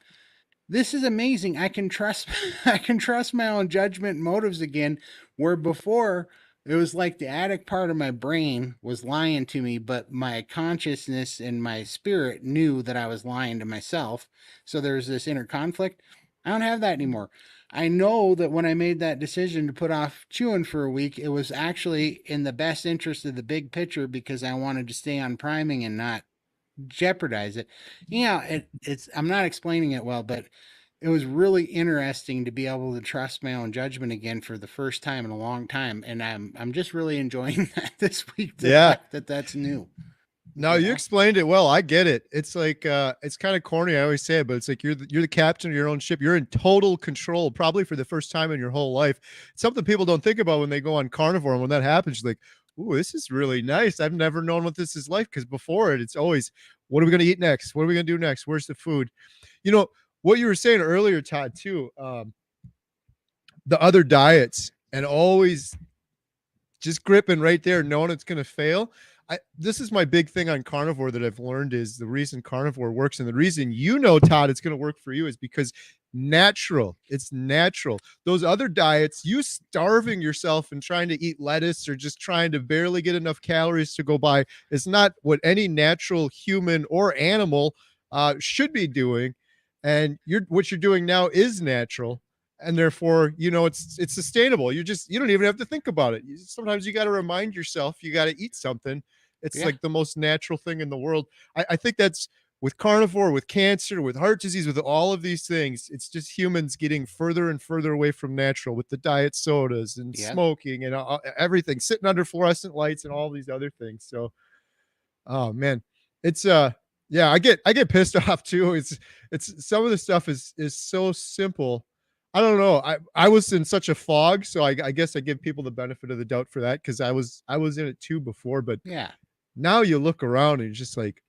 Speaker 2: this is amazing. I can trust I can trust my own judgment and motives again, where before it was like the addict part of my brain was lying to me, but my consciousness and my spirit knew that I was lying to myself. So there's this inner conflict. I don't have that anymore. I know that when I made that decision to put off chewing for a week, it was actually in the best interest of the big picture because I wanted to stay on priming and not jeopardize it. Yeah, it's I'm not explaining it well, but it was really interesting to be able to trust my own judgment again for the first time in a long time, and I'm just really enjoying that this week. The
Speaker 1: Yeah.
Speaker 2: fact that that's new,
Speaker 1: No,
Speaker 2: you
Speaker 1: you
Speaker 2: know.
Speaker 1: explained it well. I get it. It's like it's kind of corny. I always say it, but it's like you're the captain of your own ship. You're in total control, probably for the first time in your whole life. It's something people don't think about when they go on carnivore. And when that happens, you're like, "Ooh, this is really nice. I've never known what this is like." Because before it, it's always, "What are we going to eat next? What are we going to do next? Where's the food?" You know what you were saying earlier, Todd. Too, the other diets, and always just gripping right there, knowing it's going to fail. This is my big thing on carnivore that I've learned is the reason carnivore works, and the reason Todd, it's going to work for you is because natural. It's natural. Those other diets, you starving yourself and trying to eat lettuce or just trying to barely get enough calories to go by, is not what any natural human or animal should be doing. And what you're doing now is natural, and therefore it's sustainable. You don't even have to think about it. Sometimes you got to remind yourself you got to eat something. It's
Speaker 2: Yeah,
Speaker 1: like the most natural thing in the world. I think that's with carnivore, with cancer, with heart disease, with all of these things. It's just humans getting further and further away from natural with the diet sodas and
Speaker 2: yeah,
Speaker 1: smoking and everything, sitting under fluorescent lights and all these other things. So oh man, it's yeah, I get pissed off too. It's some of the stuff is so simple. I don't know. I was in such a fog, so I guess I give people the benefit of the doubt for that because I was in it too before. But
Speaker 2: yeah.
Speaker 1: now you look around and you're just like,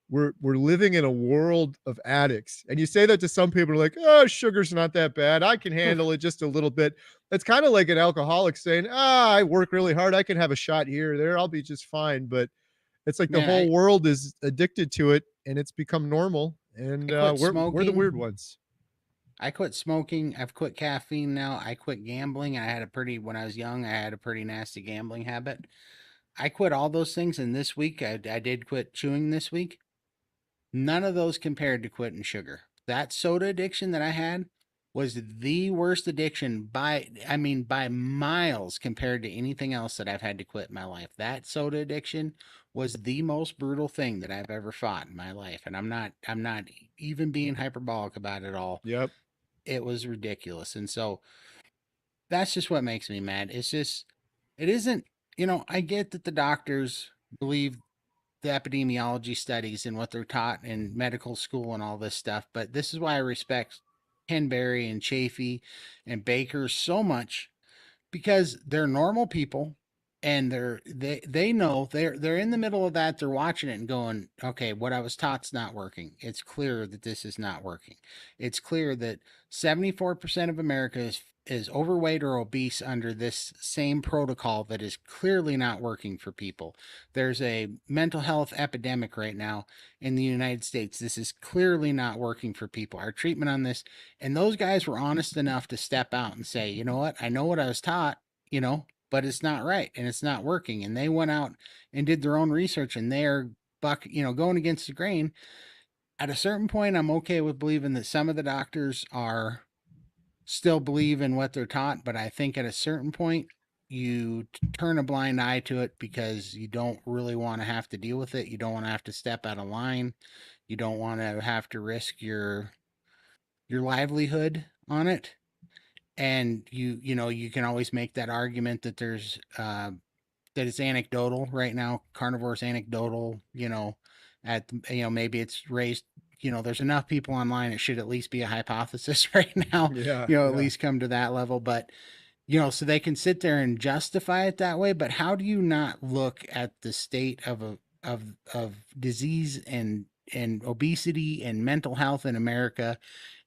Speaker 1: we're living in a world of addicts. And you say that to some people are like, oh, sugar's not that bad. I can handle it just a little bit. It's kind of like an alcoholic saying, I work really hard. I can have a shot here or there. I'll be just fine. But it's like the
Speaker 2: Man,
Speaker 1: whole world is addicted to it, and it's become normal,
Speaker 2: I
Speaker 1: and
Speaker 2: quit
Speaker 1: we're the weird
Speaker 2: smoking.
Speaker 1: ones.
Speaker 2: I quit smoking. I've quit caffeine now. I quit gambling. When I was young, I had a pretty nasty gambling habit. I quit all those things, and this week I did quit chewing this week. None of those compared to quitting sugar. That soda addiction that I had was the worst addiction by miles compared to anything else that I've had to quit in my life. That soda addiction was the most brutal thing that I've ever fought in my life. And I'm not even being hyperbolic about it all.
Speaker 1: Yep.
Speaker 2: It was ridiculous. And so that's just what makes me mad. It isn't, I get that the doctors believe the epidemiology studies and what they're taught in medical school and all this stuff. But this is why I respect Ken Berry and Chafee and Baker so much because they're normal people and they know they're in the middle of that. They're watching it and going, okay, what I was taught's not working. It's clear that this is not working. It's clear that 74% of America is overweight or obese under this same protocol that is clearly not working for people. There's a mental health epidemic right now in the United States. This is clearly not working for people. Our treatment on this, and those guys were honest enough to step out and say, you know what, I know what I was taught, but it's not right and it's not working. And they went out and did their own research, and they're going against the grain. At a certain point, I'm okay with believing that some of the doctors are still believe in what they're taught, but I think at a certain point, you turn a blind eye to it because you don't really want to have to deal with it. You don't want to have to step out of line. You don't want to have to risk your livelihood on it. And you can always make that argument that there's that it's anecdotal right now. Carnivore's anecdotal, maybe it's raised, there's enough people online. It should at least be a hypothesis right now,
Speaker 1: Yeah,
Speaker 2: at
Speaker 1: yeah.
Speaker 2: least come to that level. But, so they can sit there and justify it that way. But how do you not look at the state of disease and obesity and mental health in America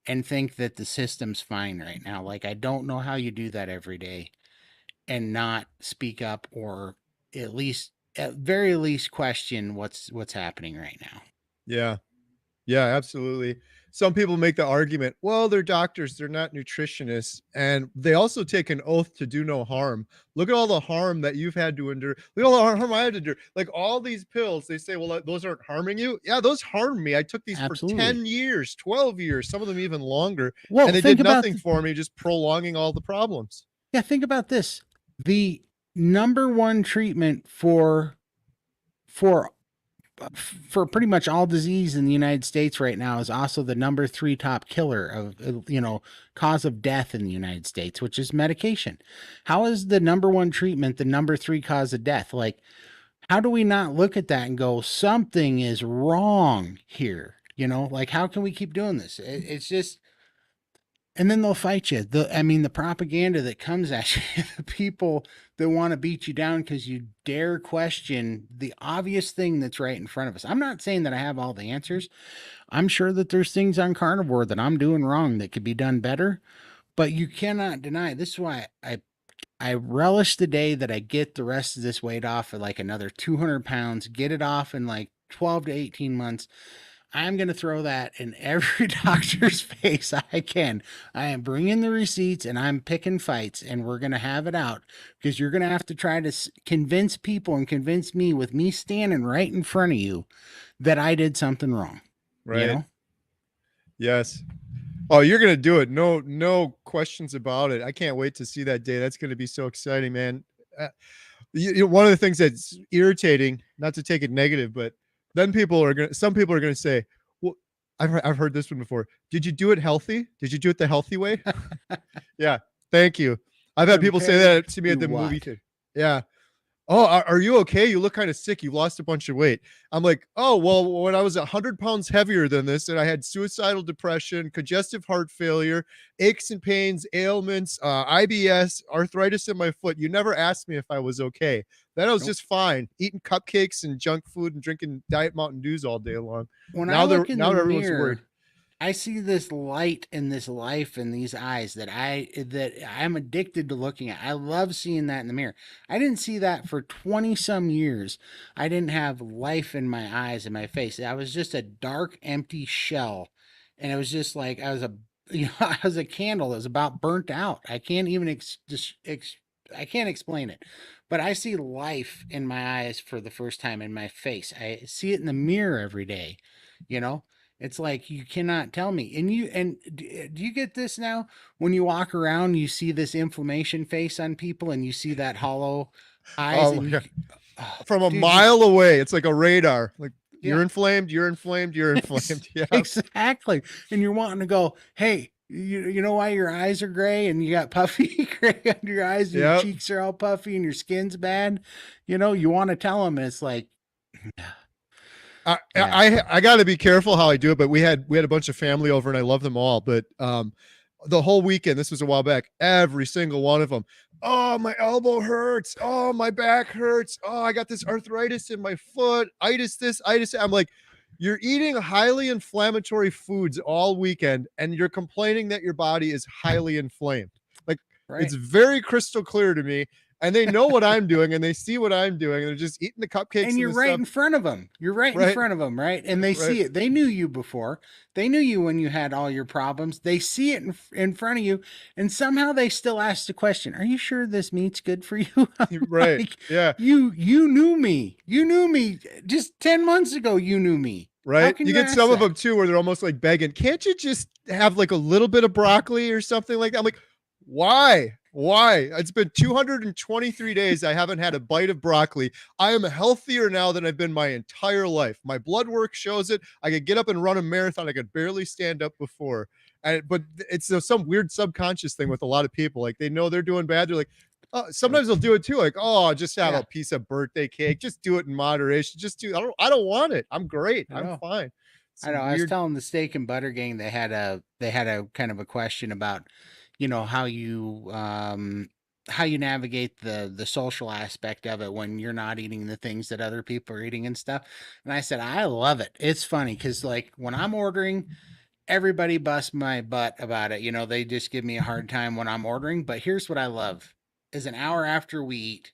Speaker 2: and think that the system's fine right now? Like, I don't know how you do that every day and not speak up, or at very least question what's happening right now.
Speaker 1: Yeah. Yeah, absolutely. Some people make the argument, well, they're doctors, they're not nutritionists, and they also take an oath to do no harm. Look at all the harm that you've had to endure. Look at all the harm I had to endure. Like all these pills, they say, well, those aren't harming you. Yeah, those harmed me. I took these for
Speaker 2: Absolutely.
Speaker 1: 10 years, 12 years, some of them even longer,
Speaker 2: Well,
Speaker 1: and they did nothing for me, just prolonging all the problems.
Speaker 2: think about this. The number one treatment for for pretty much all disease in the United States right now is also the number three top killer of, cause of death in the United States, which is medication. How is the number one treatment the number three cause of death? Like, how do we not look at that and go, something is wrong here? Like, how can we keep doing this? It's just, and then they'll fight you. The propaganda that comes at you, the people that want to beat you down because you dare question the obvious thing that's right in front of us. I'm not saying that I have all the answers. I'm sure that there's things on carnivore that I'm doing wrong that could be done better, but you cannot deny. This is why I relish the day that I get the rest of this weight off at like another 200 pounds, get it off in like 12 to 18 months. I'm going to throw that in every doctor's face I can. I am bringing the receipts and I'm picking fights, and we're going to have it out because you're going to have to try to convince people and convince me with me standing right in front of you that I did something wrong, you
Speaker 1: Right.
Speaker 2: know?
Speaker 1: Yes. Oh, you're gonna do it. No, no questions about it. I can't wait to see that day. That's gonna be so exciting, man. Uh, one of the things that's irritating, not to take it negative, but then some people are gonna say, "Well, I've heard this one before. Did you do it healthy? Did you do it the healthy way?" Yeah, thank you. I've had people say
Speaker 2: Compared
Speaker 1: that to me at
Speaker 2: to
Speaker 1: the movie
Speaker 2: what?
Speaker 1: theater. Yeah, oh, are you okay? You look kind of sick. You lost a bunch of weight. I'm like, oh, well, when I was 100 pounds heavier than this, and I had suicidal depression, congestive heart failure, aches and pains, ailments, IBS, arthritis in my foot, you never asked me if I was okay. Then I was
Speaker 2: Nope.
Speaker 1: just fine, eating cupcakes and junk food and drinking Diet Mountain Dews all day long.
Speaker 2: When I look in
Speaker 1: Now
Speaker 2: the
Speaker 1: everyone's worried.
Speaker 2: mirror, I see this light and this life in these eyes that I'm addicted to looking at. I love seeing that in the mirror. I didn't see that for 20 some years. I didn't have life in my eyes and my face. I was just a dark, empty shell. And it was just like I was a I was a candle that was about burnt out. I can't even I can't explain it. But I see life in my eyes for the first time in my face. I see it in the mirror every day, you know? It's like you cannot tell me. Do you get this now? When you walk around, you see this inflammation face on people, and you see that hollow eyes,
Speaker 1: Oh
Speaker 2: and
Speaker 1: my
Speaker 2: you,
Speaker 1: God.
Speaker 2: oh,
Speaker 1: From a
Speaker 2: dude, you,
Speaker 1: mile away, it's like a radar. Like, you're
Speaker 2: yeah,
Speaker 1: inflamed, you're inflamed, you're inflamed. Yeah.
Speaker 2: exactly. And you're wanting to go, hey, you know why your eyes are gray and you got puffy gray under your eyes and your
Speaker 1: Yeah.
Speaker 2: cheeks are all puffy and your skin's bad? You want to tell them, and it's like, yeah,
Speaker 1: I got to be careful how I do it, but we had a bunch of family over, and I love them all. But the whole weekend, this was a while back, every single one of them. Oh, my elbow hurts. Oh, my back hurts. Oh, I got this arthritis in my foot. Itis this, itis. I'm like, you're eating highly inflammatory foods all weekend and you're complaining that your body is highly inflamed. Like, it's
Speaker 2: Right.
Speaker 1: very crystal clear to me. And they know what I'm doing and they see what I'm doing. And they're just eating the cupcakes
Speaker 2: And
Speaker 1: and
Speaker 2: you're
Speaker 1: the
Speaker 2: right
Speaker 1: stuff.
Speaker 2: in front of them. You're right in
Speaker 1: Right.
Speaker 2: front of them, right? And they
Speaker 1: Right.
Speaker 2: see it. They knew you before. They knew you when you had all your problems. They see it in front of you, and somehow they still ask the question, "Are you sure this meat's good for you?" I'm
Speaker 1: Right.
Speaker 2: like,
Speaker 1: Yeah.
Speaker 2: you knew me. You knew me just 10 months ago. You knew me. How
Speaker 1: Right?
Speaker 2: can
Speaker 1: You
Speaker 2: you
Speaker 1: get
Speaker 2: ask
Speaker 1: some of
Speaker 2: that?
Speaker 1: them too where they're almost like begging, "Can't you just have, like, a little bit of broccoli or something like that?" I'm like, "Why? Why? It's been 223 days, I haven't had a bite of broccoli. I am healthier now than I've been my entire life. My blood work shows it. I could get up and run a marathon. I could barely stand up before." But it's some weird subconscious thing with a lot of people, like, they know they're doing bad, they're like,
Speaker 2: Uh,
Speaker 1: sometimes they'll do it too, like, "Oh, just have
Speaker 2: Yeah,
Speaker 1: a piece of birthday cake. Just do it in moderation. Just do I don't want it. I'm great.
Speaker 2: I
Speaker 1: I'm
Speaker 2: know.
Speaker 1: fine."
Speaker 2: I
Speaker 1: Some
Speaker 2: know. I was
Speaker 1: weird.
Speaker 2: telling the steak and butter gang they had a kind of a question about, how you navigate the social aspect of it when you're not eating the things that other people are eating and stuff. And I said I love it. It's funny because like when I'm ordering, everybody busts my butt about it. They just give me a hard time when I'm ordering. But here's what I love: is an hour after we eat,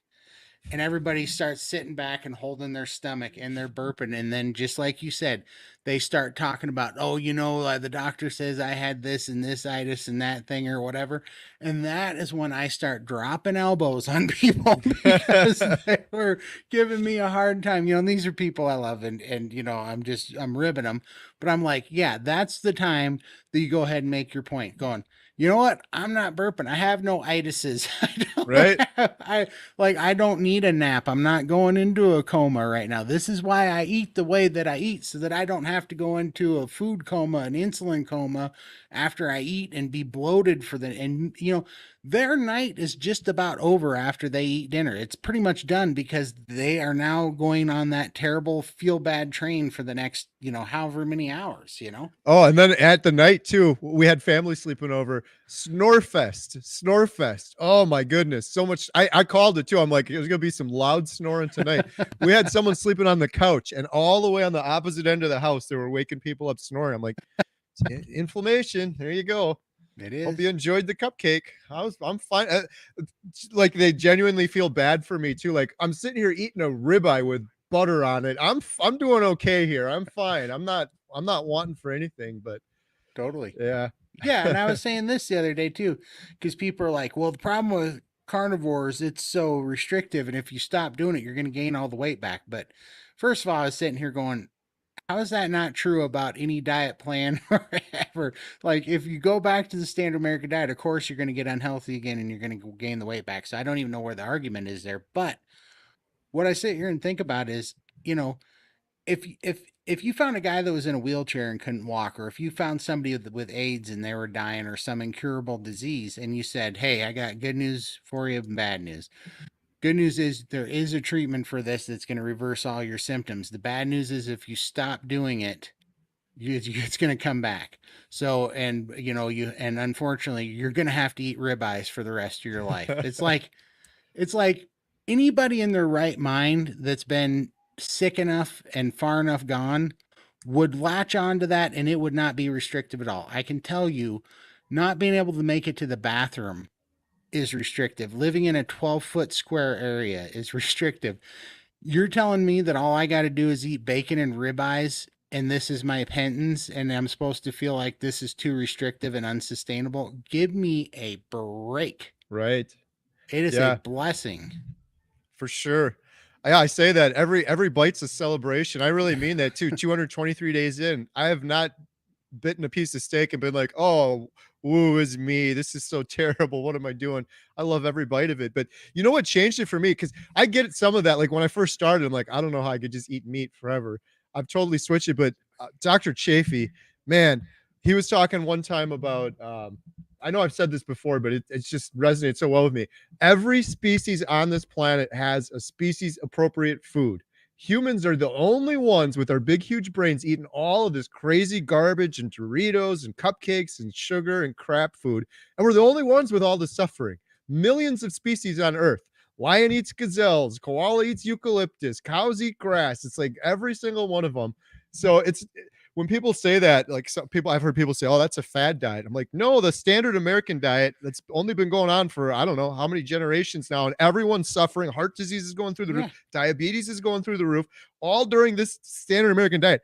Speaker 2: and everybody starts sitting back and holding their stomach and they're burping, and then just like you said, they start talking about, oh, the doctor says I had this and this itis and that thing or whatever. And that is when I start dropping elbows on people because they were giving me a hard time. And these are people I love, and I'm ribbing them, but I'm like, yeah, that's the time that you go ahead and make your point, going, you know what? I'm not burping. I have no itises.
Speaker 1: Right?
Speaker 2: I don't need a nap. I'm not going into a coma right now. This is why I eat the way that I eat, so that I don't have to go into a food coma, an insulin coma after I eat and be bloated for the and their night is just about over after they eat dinner. It's pretty much done because they are now going on that terrible feel bad train for the next, however many hours.
Speaker 1: Oh, and then at the night too, we had family sleeping over. Snore fest, snore fest. Oh my goodness, so much. I called it too. I'm like, there's gonna be some loud snoring tonight. We had someone sleeping on the couch, and all the way on the opposite end of the house, they were waking people up snoring. I'm like, inflammation. There you go.
Speaker 2: It
Speaker 1: Hope you
Speaker 2: is.
Speaker 1: enjoyed the cupcake. I'm fine. Like they genuinely feel bad for me too. Like I'm sitting here eating a ribeye with butter on it. I'm doing okay here. I'm fine. I'm not wanting for anything, but
Speaker 2: Totally.
Speaker 1: yeah.
Speaker 2: Yeah, and I was saying this the other day too, because people are like, well, the problem with carnivores, it's so restrictive, and if you stop doing it, you're going to gain all the weight back. But first of all, I was sitting here going, how is that not true about any diet plan or ever? Like, if you go back to the standard American diet, of course, you're going to get unhealthy again and you're going to gain the weight back. So I don't even know where the argument is there. But what I sit here and think about is, you know, if you found a guy that was in a wheelchair and couldn't walk, or if you found somebody with AIDS and they were dying or some incurable disease, and you said, "Hey, I got good news for you and bad news. Good news is there is a treatment for this that's going to reverse all your symptoms. The bad news is if you stop doing it, it's going to come back. So, and and unfortunately, you're going to have to eat ribeyes for the rest of your life." It's like anybody in their right mind that's been sick enough and far enough gone would latch on to that, and it would not be restrictive at all. I can tell you, not being able to make it to the bathroom is restrictive. Living in a 12-foot square area is restrictive. You're telling me that all I got to do is eat bacon and ribeyes, and this is my penance, and I'm supposed to feel like this is too restrictive and unsustainable? Give me a break.
Speaker 1: Right.
Speaker 2: It is a
Speaker 1: Yeah,
Speaker 2: blessing.
Speaker 1: for sure. Yeah, I say that every bite's a celebration. I really mean that too. 223 days in, I have not bitten a piece of steak and been like, "Oh, woo is me. This is so terrible. What am I doing?" I love every bite of it. But you know what changed it for me? Because I get some of that. Like when I first started, I'm like, I don't know how I could just eat meat forever. I've totally switched it. But Dr. Chafee, man, he was talking one time about. I know I've said this before, but it's just resonates so well with me. Every species on this planet has a species appropriate food. Humans are the only ones with our big, huge brains eating all of this crazy garbage and Doritos and cupcakes and sugar and crap food. And we're the only ones with all the suffering. Millions of species on Earth. Lion eats gazelles, koala eats eucalyptus, cows eat grass. It's like every single one of them. So it's when people say that, like some people, I've heard people say, "Oh, that's a fad diet." I'm like, no, the standard American diet that's only been going on for I don't know how many generations now, and everyone's suffering. Heart disease is going through the roof,
Speaker 2: Yeah,
Speaker 1: diabetes is going through the roof, all during this standard American diet.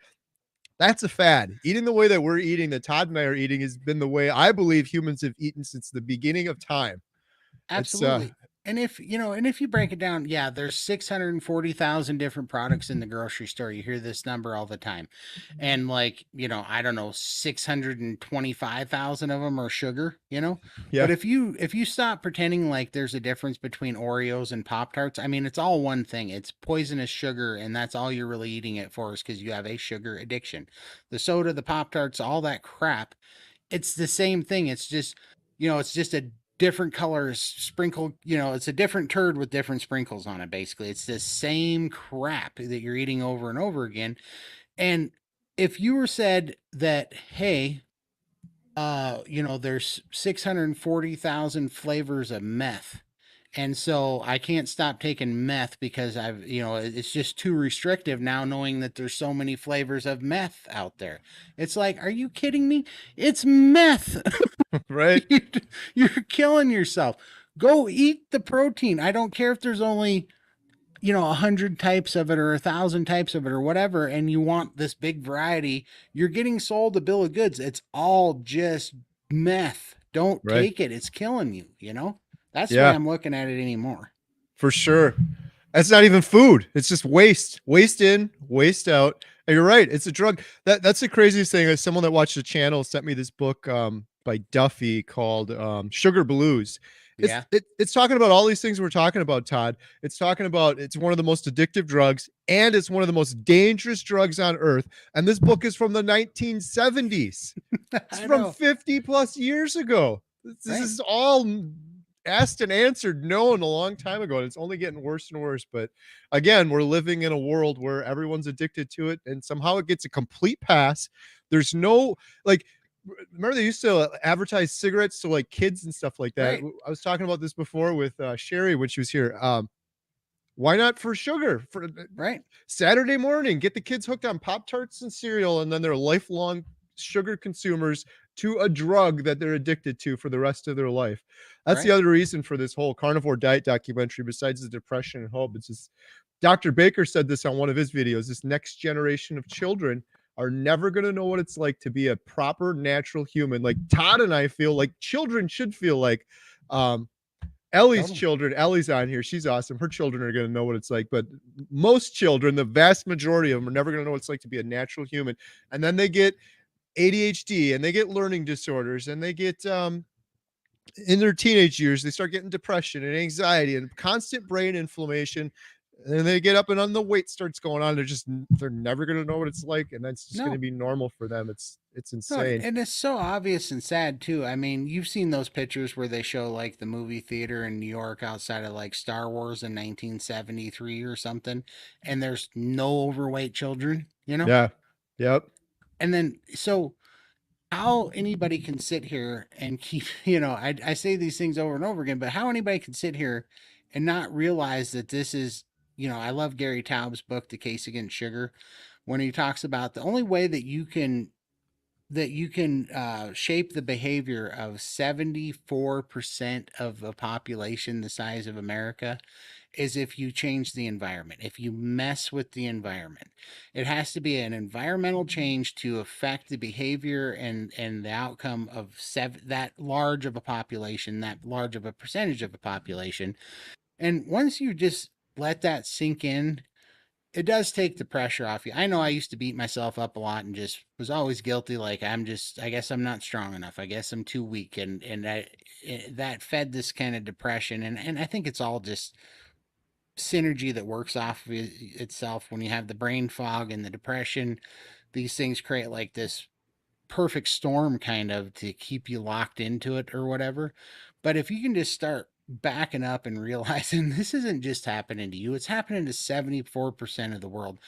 Speaker 1: That's a fad. Eating the way that we're eating, that Todd and I are eating, has been the way I believe humans have eaten since the beginning of time. It's
Speaker 2: absolutely. And if you know, and if you break it down, yeah, there's 640,000 different products in the grocery store. You hear this number all the time. And like, I don't know, 625,000 of them are sugar,
Speaker 1: yeah,
Speaker 2: But if you stop pretending like there's a difference between Oreos and Pop Tarts, I mean, it's all one thing. It's poisonous sugar, and that's all you're really eating it for is because you have a sugar addiction. The soda, the Pop Tarts, all that crap, it's the same thing. It's just a different color sprinkle. It's a different turd with different sprinkles on it. Basically, it's the same crap that you're eating over and over again. And if you were said that, hey, there's 640,000 flavors of meth. And so I can't stop taking meth because it's just too restrictive now, knowing that there's so many flavors of meth out there. It's like, are you kidding me? It's meth.
Speaker 1: right.
Speaker 2: You're killing yourself. Go eat the protein. I don't care if there's only 100 types of it or 1,000 types of it or whatever, and you want this big variety. You're getting sold a bill of goods. It's all just meth. Don't
Speaker 1: Right.
Speaker 2: take it. It's killing you. That's the way
Speaker 1: Yeah,
Speaker 2: I'm looking at it anymore.
Speaker 1: for sure. That's not even food. It's just waste. Waste in, waste out. And you're right. It's a drug. That's the craziest thing. Is someone that watched the channel sent me this book by Duffy called Sugar Blues.
Speaker 2: Yeah.
Speaker 1: It's talking about all these things we're talking about, Todd. It's talking about it's one of the most addictive drugs and it's one of the most dangerous drugs on earth. And this book is from the 1970s. It's
Speaker 2: I
Speaker 1: from
Speaker 2: know.
Speaker 1: 50 plus years ago. This
Speaker 2: Right.
Speaker 1: is all asked and answered known a long time ago, and it's only getting worse and worse. But again, we're living in a world where everyone's addicted to it, and somehow it gets a complete pass. There's no like remember they used to advertise cigarettes to like kids and stuff like that.
Speaker 2: Right.
Speaker 1: I was talking about this before with Sherry when she was here. Why not for sugar for
Speaker 2: Right.
Speaker 1: Saturday morning? Get the kids hooked on Pop Tarts and cereal, and then they're lifelong sugar consumers to a drug that they're addicted to for the rest of their life. That's the
Speaker 2: Right.
Speaker 1: other reason for this whole carnivore diet documentary, besides the depression and hope. It's just Dr. Baker said this on one of his videos. This next generation of children are never going to know what it's like to be a proper natural human. Like Todd and I feel like children should feel like. Um, Ellie's
Speaker 2: Totally.
Speaker 1: children, Ellie's on here. She's awesome. Her children are going to know what it's like, but most children, the vast majority of them, are never going to know what it's like to be a natural human. And then they get ADHD and they get learning disorders and they get in their teenage years, they start getting depression and anxiety and constant brain inflammation. And then they get up and on the weight starts going on. They're never going to know what it's like, and that's just going to
Speaker 2: No.
Speaker 1: be normal for them. It's
Speaker 2: No,
Speaker 1: insane.
Speaker 2: and it's so obvious and sad too. I mean, you've seen those pictures where they show like the movie theater in New York outside of like Star Wars in 1973 or something, and there's no overweight children.
Speaker 1: Yeah. Yep.
Speaker 2: And then so how anybody can sit here and keep, I say these things over and over again, but how anybody can sit here and not realize that this is, I love Gary Taub's book, The Case Against Sugar, when he talks about the only way that you can shape the behavior of 74% of a population the size of America is if you change the environment, if you mess with the environment. It has to be an environmental change to affect the behavior and the outcome of that large of a population, that large of a percentage of a population. And once you just let that sink in, it does take the pressure off you. I know I used to beat myself up a lot and just was always guilty. Like I guess I'm not strong enough. I guess I'm too weak. That fed this kind of depression. And I think it's all just synergy that works off of itself when you have the brain fog and the depression. These things create like this perfect storm kind of to keep you locked into it or whatever. But if you can just start backing up and realizing this isn't just happening to you, it's happening to 74% of the world.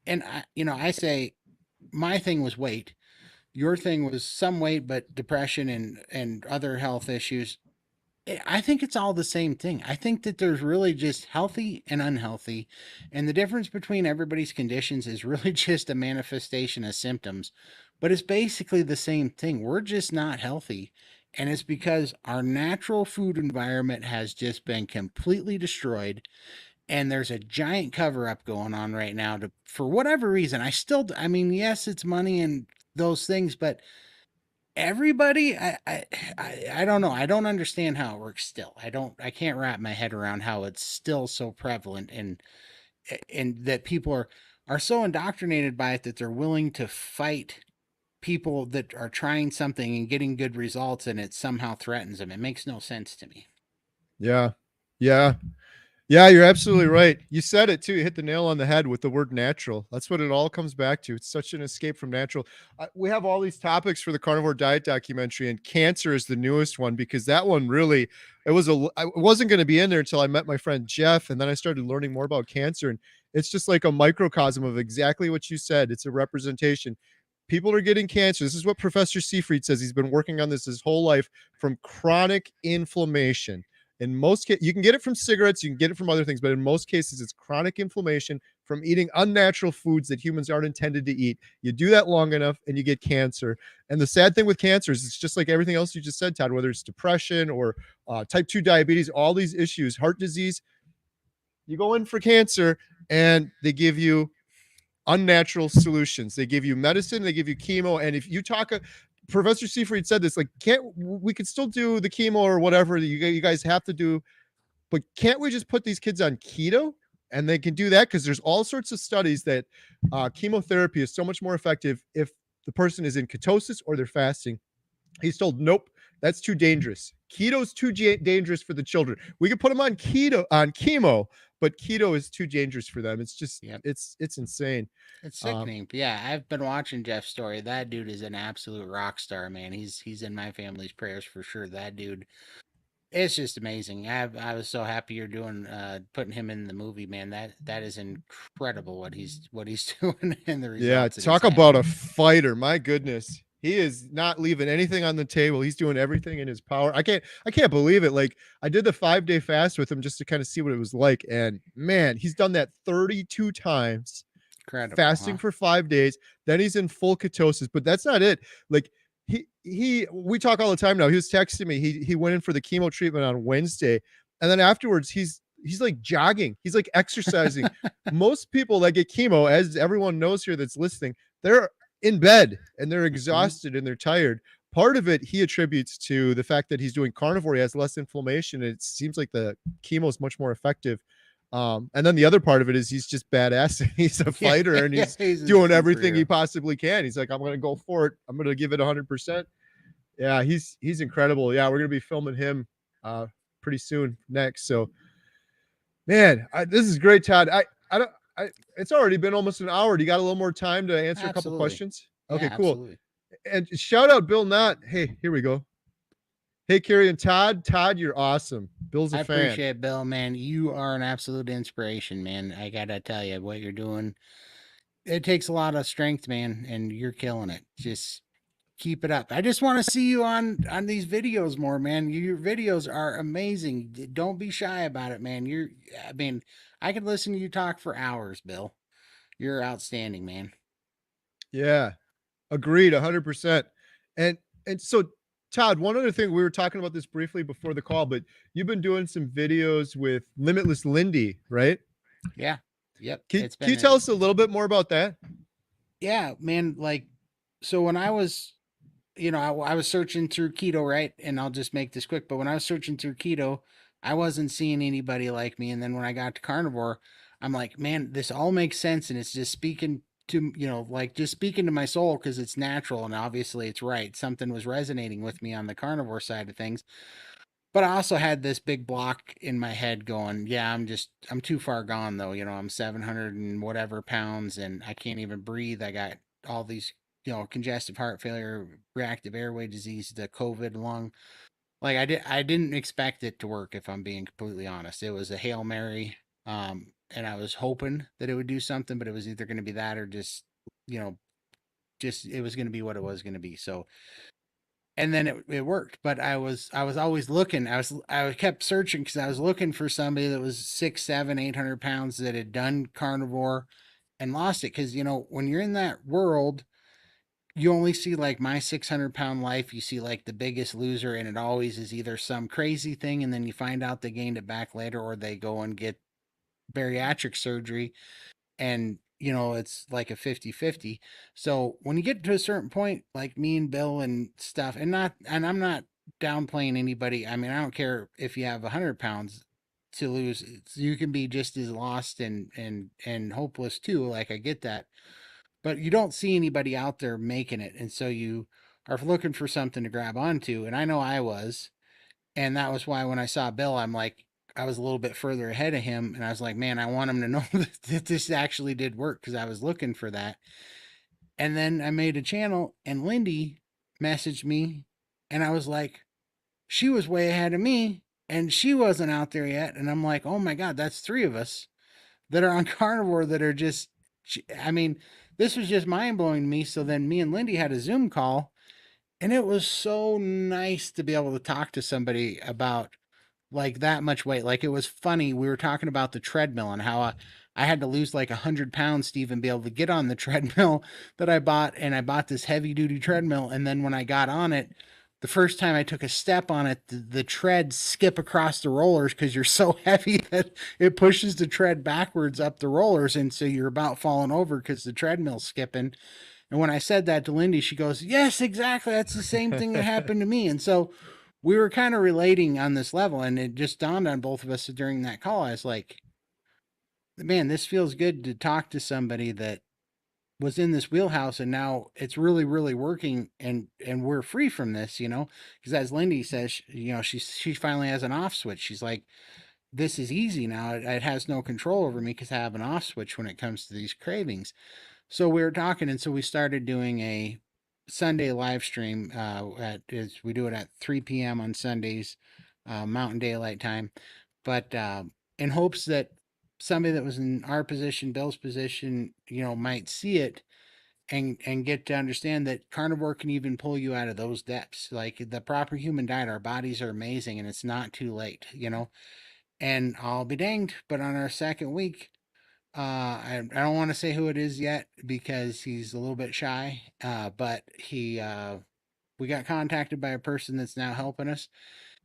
Speaker 2: And I say my thing was weight. Your thing was some weight, but depression and other health issues. I think it's all the same thing. I think that there's really just healthy and unhealthy. And the difference between everybody's conditions is really just a manifestation of symptoms. But it's basically the same thing. We're just not healthy. And it's because our natural food environment has just been completely destroyed. And there's a giant cover up going on right now to, for whatever reason. I mean, yes, it's money and those things, but everybody, I don't know. I don't understand how it works still. I can't wrap my head around how it's still so prevalent, and that people are so indoctrinated by it that they're willing to fight people that are trying something and getting good results, and it somehow threatens them. It makes no sense to me.
Speaker 1: Yeah. Yeah. Yeah, you're absolutely right. You said it too. You hit the nail on the head with the word natural. That's what it all comes back to. It's such an escape from natural. We have all these topics for the carnivore diet documentary, and cancer is the newest one because that one really, I wasn't going to be in there until I met my friend Jeff, and then I started learning more about cancer, and it's just like a microcosm of exactly what you said. It's a representation. People are getting cancer. This is what Professor Seafried says. He's been working on this his whole life from chronic inflammation. In most cases, you can get it from cigarettes, you can get it from other things, but in most cases, it's chronic inflammation from eating unnatural foods that humans aren't intended to eat. You do that long enough and you get cancer. And the sad thing with cancer is it's just like everything else you just said, Todd, whether it's depression or type 2 diabetes, all these issues, heart disease, you go in for cancer and they give you unnatural solutions. They give you medicine, they give you chemo. And if you talk, Professor Seafried said this, like, can't we could still do the chemo or whatever that you guys have to do, but can't we just put these kids on keto and they can do that? Because there's all sorts of studies that chemotherapy is so much more effective if the person is in ketosis or they're fasting. He's told, nope, that's too dangerous. Keto's too dangerous for the children. We could put them on chemo, but keto is too dangerous for them. It's just,
Speaker 2: Yep.
Speaker 1: it's insane.
Speaker 2: It's
Speaker 1: Um,
Speaker 2: sickening. But yeah, I've been watching Jeff's story. That dude is an absolute rock star, man. He's in my family's prayers for sure. That dude, it's just amazing. I was so happy you're doing putting him in the movie, man. That is incredible what he's doing and the
Speaker 1: Yeah,
Speaker 2: results that he's
Speaker 1: talk about
Speaker 2: having.
Speaker 1: a fighter. My goodness. He is not leaving anything on the table. He's doing everything in his power. I can't believe it. Like I did the 5-day fast with him just to kind of see what it was like. And man, he's done that 32 times,
Speaker 2: Incredible,
Speaker 1: fasting
Speaker 2: huh?
Speaker 1: for 5 days. Then he's in full ketosis. But that's not it. Like he we talk all the time now. He was texting me. He went in for the chemo treatment on Wednesday. And then afterwards he's like jogging. He's like exercising. Most people that get chemo, as everyone knows here that's listening, they're in bed and they're
Speaker 2: Hmm.
Speaker 1: exhausted and they're tired. Part of it he attributes to the fact that he's doing carnivore. He has less inflammation. And it seems like the chemo is much more effective. And then the other part of it is he's just badass. He's a
Speaker 2: Yeah,
Speaker 1: fighter and
Speaker 2: yeah,
Speaker 1: he's
Speaker 2: he's a
Speaker 1: doing everything he
Speaker 2: superhero.
Speaker 1: possibly can. He's like, I'm going to go for it. I'm going to give it 100%. Yeah, he's incredible. Yeah, we're going to be filming him uh, pretty soon next. So man, this is great, Todd. I don't. It's already been almost an hour. Do you got a little more time to answer a couple
Speaker 2: Absolutely.
Speaker 1: questions?
Speaker 2: Yeah,
Speaker 1: Okay, cool.
Speaker 2: absolutely.
Speaker 1: And shout out Bill Knott. Hey, here we go. Hey, Kerry and Todd. Todd, you're awesome. Bill's a
Speaker 2: I
Speaker 1: fan.
Speaker 2: appreciate it, Bill, man. You are an absolute inspiration, man. I gotta tell you, what you're doing, it takes a lot of strength, man, and you're killing it. Just keep it up. I just want to see you on these videos more, man. Your videos are amazing. Don't be shy about it, man. I mean, I could listen to you talk for hours, Bill. You're outstanding, man.
Speaker 1: Yeah, agreed, 100%. And and so, Todd, one other thing we were talking about this briefly before the call, but you've been doing some videos with Limitless Lindy, right?
Speaker 2: Yeah. Yep.
Speaker 1: Can,
Speaker 2: It's
Speaker 1: can
Speaker 2: been
Speaker 1: you tell
Speaker 2: a,
Speaker 1: us a little bit more about that?
Speaker 2: yeah, man. Like, so when I was, I was searching through keto, right? And I'll just make this quick. But when I was searching through keto, I wasn't seeing anybody like me. And then when I got to carnivore, I'm like, man, this all makes sense. And it's just speaking to, like just speaking to my soul because it's natural and obviously it's right. Something was resonating with me on the carnivore side of things. But I also had this big block in my head going, yeah, I'm too far gone though. I'm 700 and whatever pounds and I can't even breathe. I got all these, congestive heart failure, reactive airway disease, the COVID lung. Like I didn't expect it to work, if I'm being completely honest. It was a Hail Mary. And I was hoping that it would do something, but it was either going to be that or just, you know, just it was going to be what it was going to be. So, and then it worked, but I was always looking. I kept searching because I was looking for somebody that was 6, 7, 800 pounds that had done carnivore and lost it. Because when you're in that world, you only see like My 600 Pound Life. You see like The Biggest Loser, and it always is either some crazy thing, and then you find out they gained it back later, or they go and get bariatric surgery, and it's like a 50-50. So when you get to a certain point, like me and Bill and stuff, and I'm not downplaying anybody. I mean, I don't care if you have 100 pounds to lose. You can be just as lost and hopeless too. Like, I get that, but you don't see anybody out there making it, and so you are looking for something to grab onto. And I know I was, and that was why when I saw Bill, I'm like, I was a little bit further ahead of him, and I was like, man, I want him to know that this actually did work, because I was looking for that. And then I made a channel, and Lindy messaged me, and I was like, she was way ahead of me, and she wasn't out there yet. And I'm like, oh my God, that's three of us that are on carnivore that are just, I mean, this was just mind blowing to me. So then me and Lindy had a Zoom call, and it was so nice to be able to talk to somebody about like that much weight. Like, it was funny. We were talking about the treadmill and how I had to lose like 100 pounds to even be able to get on the treadmill that I bought. And I bought this heavy duty treadmill. And then when I got on it, the first time I took a step on it, the treads skip across the rollers because you're so heavy that it pushes the tread backwards up the rollers. And so you're about falling over because the treadmill's skipping. And when I said that to Lindy, she goes, yes, exactly. That's the same thing that happened to me. And so we were kind of relating on this level. And it just dawned on both of us during that call. I was like, man, this feels good to talk to somebody that was in this wheelhouse, and now it's really, really working, and we're free from this, because as Lindy says, she finally has an off switch. She's like, this is easy now. It has no control over me because I have an off switch when it comes to these cravings. So we were talking, and so we started doing a Sunday live stream. We do it at 3 p.m. on Sundays, Mountain Daylight Time, but in hopes that somebody that was in our position, Bill's position, might see it and get to understand that carnivore can even pull you out of those depths. Like, the proper human diet, our bodies are amazing, and it's not too late. And I'll be danged, but on our second week, I don't want to say who it is yet because he's a little bit shy. But we got contacted by a person that's now helping us,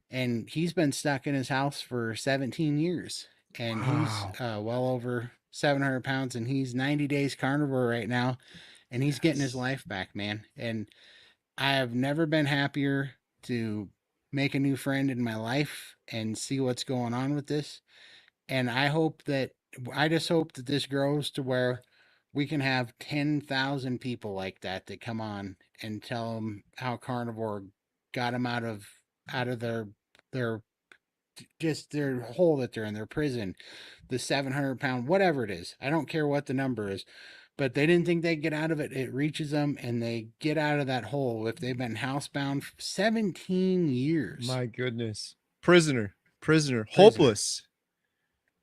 Speaker 2: and he's been stuck in his house for 17 years, and he's
Speaker 1: Wow.
Speaker 2: well over 700 pounds, and he's 90 days carnivore right now, and he's getting his
Speaker 1: Yes.
Speaker 2: life back, man. And I have never been happier to make a new friend in my life and see what's going on with this. And I just hope that this grows to where we can have 10,000 people like that come on and tell them how carnivore got them out of their just their hole that they're in, their prison, the 700 pound, whatever it is. I don't care what the number is, but they didn't think they'd get out of it. It reaches them, and they get out of that hole if they've been housebound for 17 years.
Speaker 1: My goodness. Prisoner, prisoner,
Speaker 2: Prisoner.
Speaker 1: hopeless.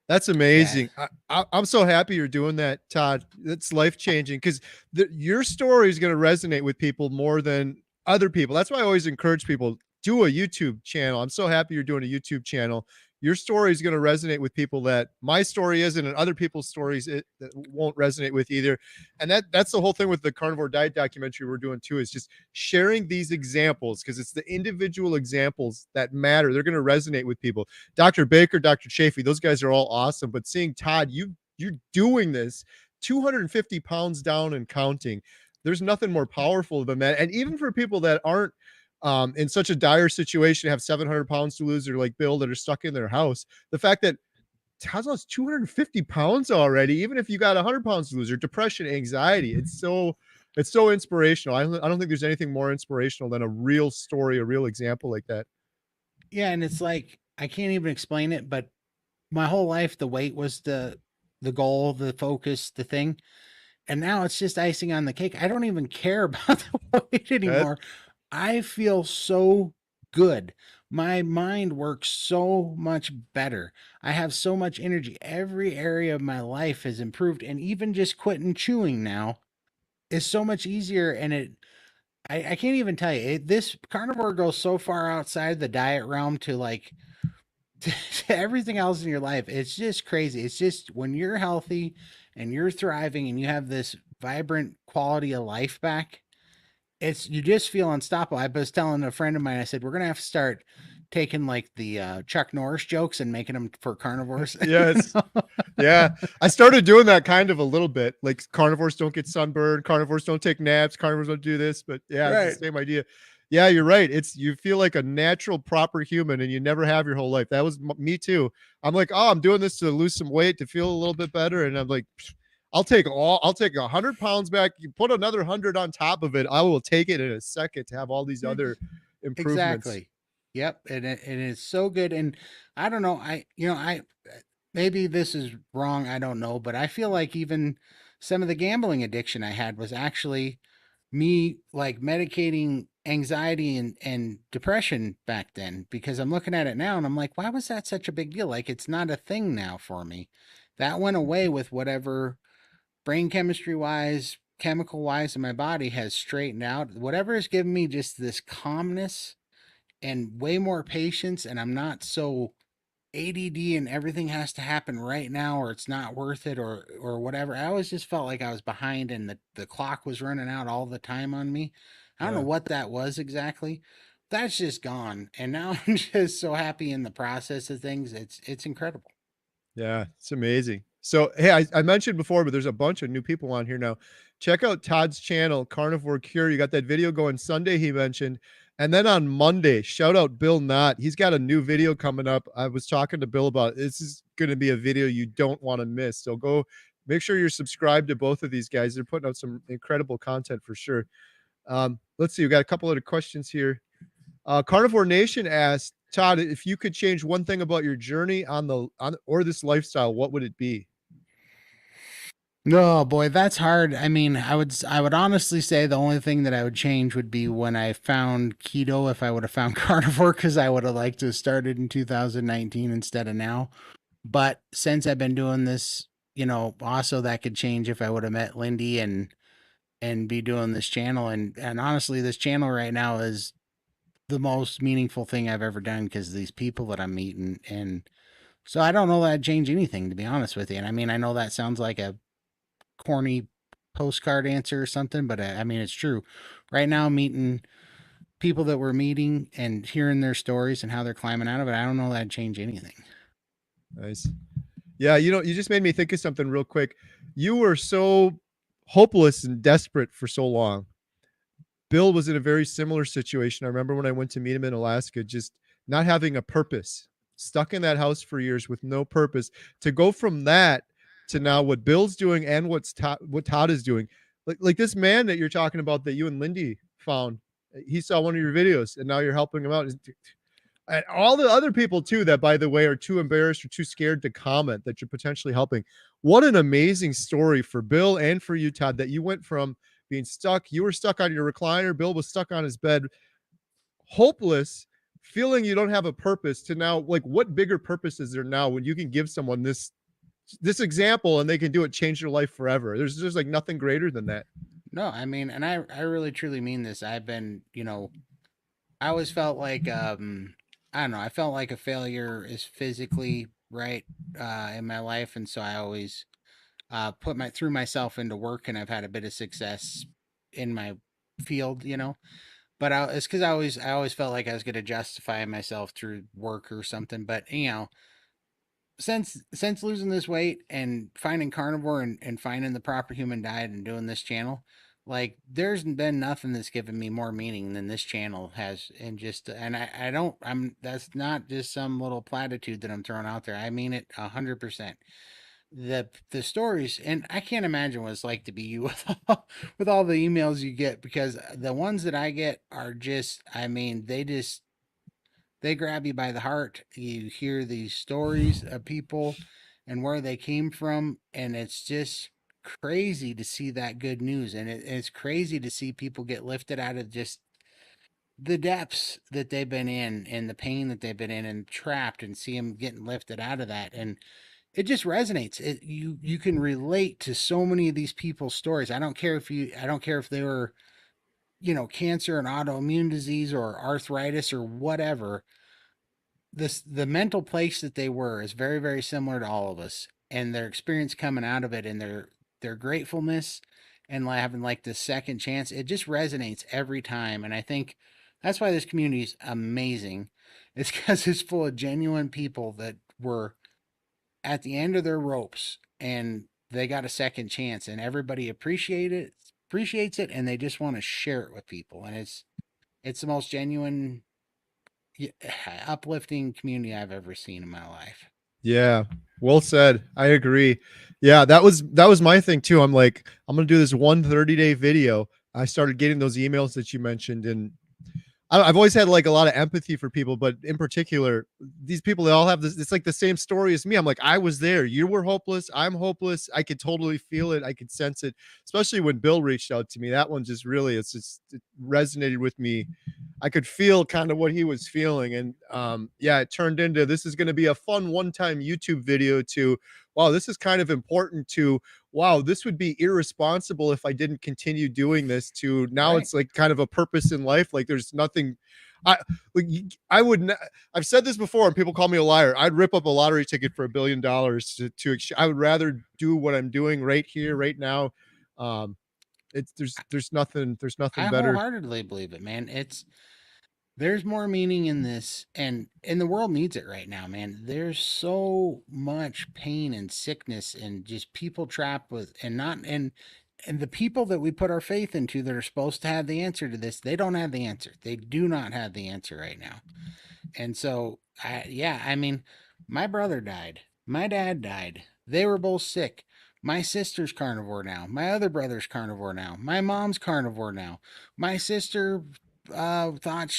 Speaker 1: That's
Speaker 2: Yeah.
Speaker 1: amazing. I'm so happy you're doing that, Todd. That's life changing because your story is going to resonate with people more than other people. That's why I always encourage people do a YouTube channel. I'm so happy you're doing a YouTube channel. Your story is going to resonate with people that my story isn't, and other people's stories that won't resonate with either. And that's the whole thing with the carnivore diet documentary we're doing too, is just sharing these examples because it's the individual examples that matter. They're going to resonate with people. Dr. Baker, Dr. Chafee, those guys are all awesome. But seeing Todd, you're doing this 250 pounds down and counting. There's nothing more powerful than that. And even for people that aren't in such a dire situation, have 700 pounds to lose, or like Bill that are stuck in their house, the fact that Todd's lost 250 pounds already, even if you got 100 pounds to lose, or depression, anxiety, it's so inspirational. I don't think there's anything more inspirational than a real story, a real example like that.
Speaker 2: Yeah, and it's like I can't even explain it, but my whole life the weight was the goal, the focus, the thing. And now it's just icing on the cake. I don't even care about the weight
Speaker 1: That
Speaker 2: anymore. I feel so good. my mind works so much better. I have so much energy. Every area of my life has improved. And even just quitting chewing now is so much easier. And I can't even tell you, this carnivore goes so far outside the diet realm to like to everything else in your life. It's just crazy. It's just when you're healthy and you're thriving and you have this vibrant quality of life back, it's you just feel unstoppable. I was telling a friend of mine, I said, we're gonna have to start taking like the Chuck Norris jokes and making them for carnivores. You
Speaker 1: Yes.
Speaker 2: know?
Speaker 1: Yeah. I started doing that kind of a little bit. Like carnivores don't get sunburned, carnivores don't take naps, carnivores don't do this, but yeah, it's the
Speaker 2: Right.
Speaker 1: same idea. Yeah, you're right. It's you feel like a natural, proper human, and you never have your whole life. That was me too. I'm like, oh, I'm doing this to lose some weight to feel a little bit better, and I'm like, I'll take 100 pounds back. You put another 100 on top of it, I will take it in a second to have all these other improvements.
Speaker 2: Exactly. Yep. And it's so good. And I don't know. I maybe this is wrong. I don't know, but I feel like even some of the gambling addiction I had was actually me like medicating anxiety and depression back then because I'm looking at it now and I'm like, why was that such a big deal? Like it's not a thing now for me. That went away with whatever brain chemistry wise, chemical wise in my body has straightened out. Whatever has given me just this calmness and way more patience and I'm not so ADD and everything has to happen right now or it's not worth it or whatever. I always just felt like I was behind and the clock was running out all the time on me. I don't know
Speaker 1: Yeah.
Speaker 2: what that was exactly. That's just gone. And now I'm just so happy in the process of things. It's incredible.
Speaker 1: Yeah, it's amazing. So, hey, I mentioned before, but there's a bunch of new people on here now. Check out Todd's channel, Carnivore Cure. You got that video going Sunday, he mentioned. And then on Monday, shout out Bill Knott. He's got a new video coming up. I was talking to Bill about this is going to be a video you don't want to miss. So go make sure you're subscribed to both of these guys. They're putting out some incredible content for sure. Let's see, we got a couple other questions here. Carnivore Nation asked Todd if you could change one thing about your journey on or this lifestyle, what would it be?
Speaker 2: No, boy, that's hard. I mean, I would honestly say the only thing that I would change would be when I found keto if I would have found carnivore cuz I would have liked to have started in 2019 instead of now. But since I've been doing this, also that could change if I would have met Lindy and be doing this channel and honestly this channel right now is the most meaningful thing I've ever done because these people that I'm meeting and so I don't know that I'd change anything to be honest with you. And I mean I know that sounds like a corny postcard answer or something, but I mean it's true. Right now meeting people that we're meeting and hearing their stories and how they're climbing out of it, I don't know that I'd change anything.
Speaker 1: Nice. Yeah, you just made me think of something real quick. You were so hopeless and desperate for so long. Bill was in a very similar situation. I remember when I went to meet him in Alaska, just not having a purpose, stuck in that house for years with no purpose. To go from that to now what Bill's doing and what Todd is doing, like this man that you're talking about that you and Lindy found, he saw one of your videos and now you're helping him out. And all the other people too that, by the way, are too embarrassed or too scared to comment that you're potentially helping. What an amazing story for Bill and for you, Todd, that you went from being stuck, you were stuck on your recliner, Bill was stuck on his bed, hopeless, feeling you don't have a purpose, to now, like, what bigger purpose is there now when you can give someone this example and they can do it, change their life forever? There's just like nothing greater than that.
Speaker 2: No, I mean, and I really truly mean this. I've been, I always felt like I don't know, I felt like a failure is physically right in my life and so I always put my threw myself into work and I've had a bit of success in my field. But it's cuz I always felt like I was going to justify myself through work or something, but since losing this weight and finding carnivore and finding the proper human diet and doing this channel, like there's been nothing that's given me more meaning than this channel has. And I don't I'm that's not just some little platitude that I'm throwing out there. I mean it 100%. The stories, and I can't imagine what it's like to be you with all the emails you get because the ones that I get are just, I mean, they grab you by the heart. You hear these stories of people and where they came from, and it's just crazy to see that good news. And it's crazy to see people get lifted out of just the depths that they've been in and the pain that they've been in and trapped, and see them getting lifted out of that. And it just resonates. You can relate to so many of these people's stories. I don't care if they were, cancer and autoimmune disease or arthritis or whatever. The mental place that they were is very, very similar to all of us, and their experience coming out of it, and their gratefulness, and having like this second chance, it just resonates every time. And I think that's why this community is amazing. It's because it's full of genuine people that were at the end of their ropes, and they got a second chance, and everybody appreciates it, and they just want to share it with people. And it's the most genuine, uplifting community I've ever seen in my life.
Speaker 1: Yeah. Well said. I agree. Yeah, that was my thing too. I'm like, I'm gonna do this one 30-day video. I started getting those emails that you mentioned, and I've always had like a lot of empathy for people, but in particular, these people, they all have this. It's like the same story as me. I'm like, I was there. You were hopeless. I'm hopeless. I could totally feel it. I could sense it, especially when Bill reached out to me. That one just really, it resonated with me. I could feel kind of what he was feeling. And yeah, it turned into, this is going to be a fun one time YouTube video to, wow, this is kind of important to, wow, this would be irresponsible if I didn't continue doing this, to now
Speaker 2: Right.
Speaker 1: it's like kind of a purpose in life. Like there's nothing I like I would not, I've said this before and people call me a liar. I'd rip up a lottery ticket for $1 billion I would rather do what I'm doing right here, right now. Um, it's there's nothing
Speaker 2: I
Speaker 1: better.
Speaker 2: wholeheartedly believe it, man. There's more meaning in this, and the world needs it right now, man. There's so much pain and sickness and just people trapped with, and not and the people that we put our faith into that are supposed to have the answer to this, they don't have the answer. They do not have the answer right now. And so, yeah, I mean, my brother died. My dad died. They were both sick. My sister's carnivore now. My other brother's carnivore now. My mom's carnivore now. My sister thought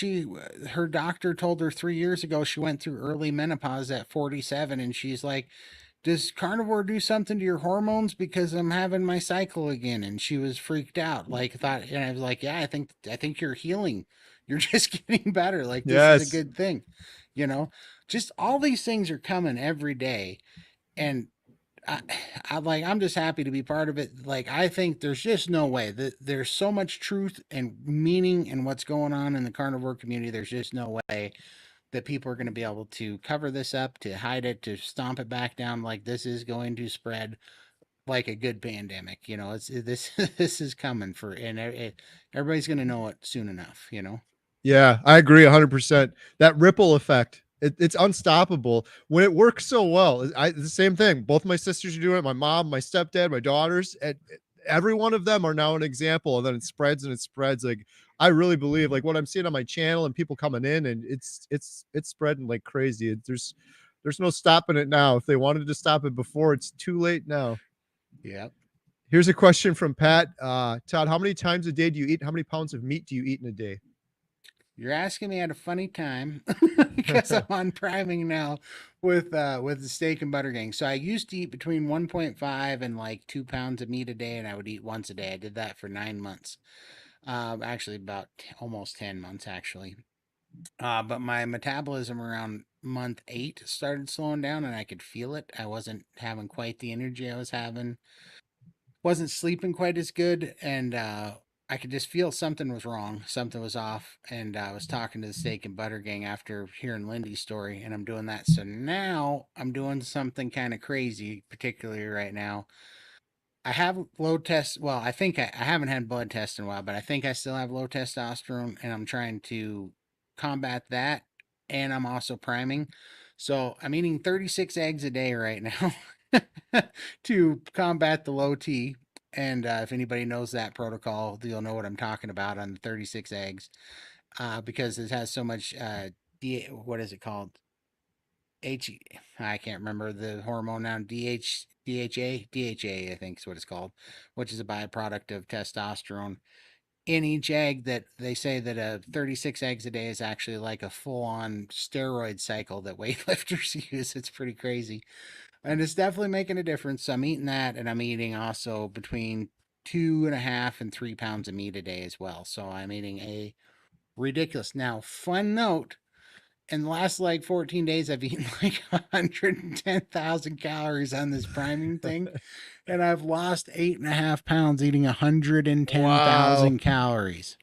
Speaker 2: her doctor told her 3 years ago she went through early menopause at 47, and she's like, does carnivore do something to your hormones because I'm having my cycle again? And she was freaked out, like thought, and I was like, yeah, I think you're healing. You're just getting better. Like this is a
Speaker 1: Yes.
Speaker 2: good thing, you know. Just all these things are coming every day, and I, I'm just happy to be part of it. Like I think there's just no way that there's so much truth and meaning in what's going on in the carnivore community. There's just no way that people are going to be able to cover this up, to hide it, to stomp it back down. Like this is going to spread like a good pandemic. It's this this is coming for, and everybody's going to know it soon enough.
Speaker 1: Yeah, I agree 100%. That ripple effect, it's unstoppable when it works so well. The same thing. Both my sisters are doing it. My mom, my stepdad, my daughters, and every one of them are now an example. And then it spreads and it spreads. Like I really believe, like what I'm seeing on my channel and people coming in, and it's spreading like crazy. There's no stopping it now. If they wanted to stop it before, it's too late now.
Speaker 2: Yep.
Speaker 1: Here's a question from Pat. Todd, how many times a day do you eat? How many pounds of meat do you eat in a day?
Speaker 2: You're asking me at a funny time because I'm on priming now with the steak and butter gang. So I used to eat between 1.5 and like 2 pounds of meat a day, and I would eat once a day. I did that for 9 months. Actually, about almost 10 months actually. But my metabolism around month 8 started slowing down, and I could feel it. I wasn't having quite the energy I was having, wasn't sleeping quite as good, and I could just feel something was wrong, something was off. And I was talking to the steak and butter gang after hearing Lindy's story, and I'm doing that. So now I'm doing something kind of crazy, particularly right now. I have low test. Well, I think I haven't had blood tests in a while, but I think I still have low testosterone, and I'm trying to combat that. And I'm also priming. So I'm eating 36 eggs a day right now to combat the low T. And if anybody knows that protocol, you'll know what I'm talking about on the 36 eggs, because it has so much, what is it called? H I can't remember the hormone now. DHA, I think is what it's called, which is a byproduct of testosterone in each egg. That they say that 36 eggs a day is actually like a full-on steroid cycle that weightlifters use. It's pretty crazy, and it's definitely making a difference. So I'm eating that, and I'm eating also between 2.5 and 3 pounds of meat a day as well. So I'm eating a ridiculous. Now, fun note, in the last like 14 days, I've eaten like 110,000 calories on this priming thing, and I've lost 8.5 pounds eating
Speaker 1: Wow.
Speaker 2: 110,000 calories.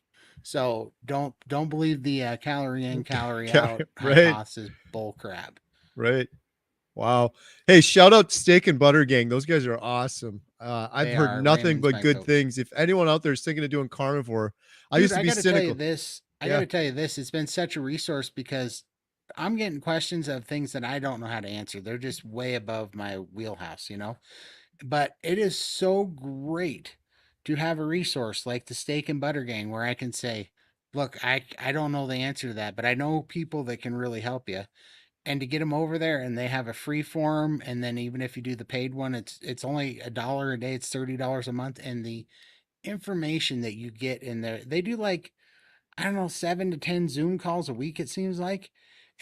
Speaker 2: So don't believe the calorie in, calorie out
Speaker 1: Right.
Speaker 2: hypothesis bull crap.
Speaker 1: Right. Wow. Hey, shout out Steak and Butter Gang. Those guys are awesome. I've
Speaker 2: They
Speaker 1: heard
Speaker 2: are.
Speaker 1: nothing
Speaker 2: Raymond's
Speaker 1: but
Speaker 2: my
Speaker 1: good
Speaker 2: coach.
Speaker 1: things. If anyone out there is thinking of doing carnivore, I
Speaker 2: Dude,
Speaker 1: used to
Speaker 2: I
Speaker 1: be
Speaker 2: got to tell you
Speaker 1: cynical.
Speaker 2: this. I got
Speaker 1: Yeah.
Speaker 2: to tell you this. It's been such a resource because I'm getting questions of things that I don't know how to answer. They're just way above my wheelhouse, you know? But it is so great to have a resource like the Steak and Butter Gang where I can say, look, I don't know the answer to that, but I know people that can really help you. And to get them over there and they have a free form, and then even if you do the paid one, it's only $1 a day, it's $30 a month, and the information that you get in there, they do like, I don't know, 7 to 10 Zoom calls a week, it seems like.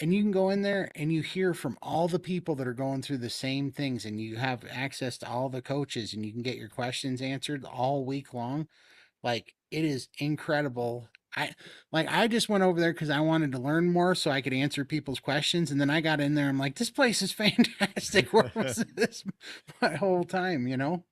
Speaker 2: And you can go in there and you hear from all the people that are going through the same things, and you have access to all the coaches, and you can get your questions answered all week long. Like, it is incredible. I just went over there because I wanted to learn more so I could answer people's questions. And then I got in there. I'm like, this place is fantastic. Where was this my whole time, you know?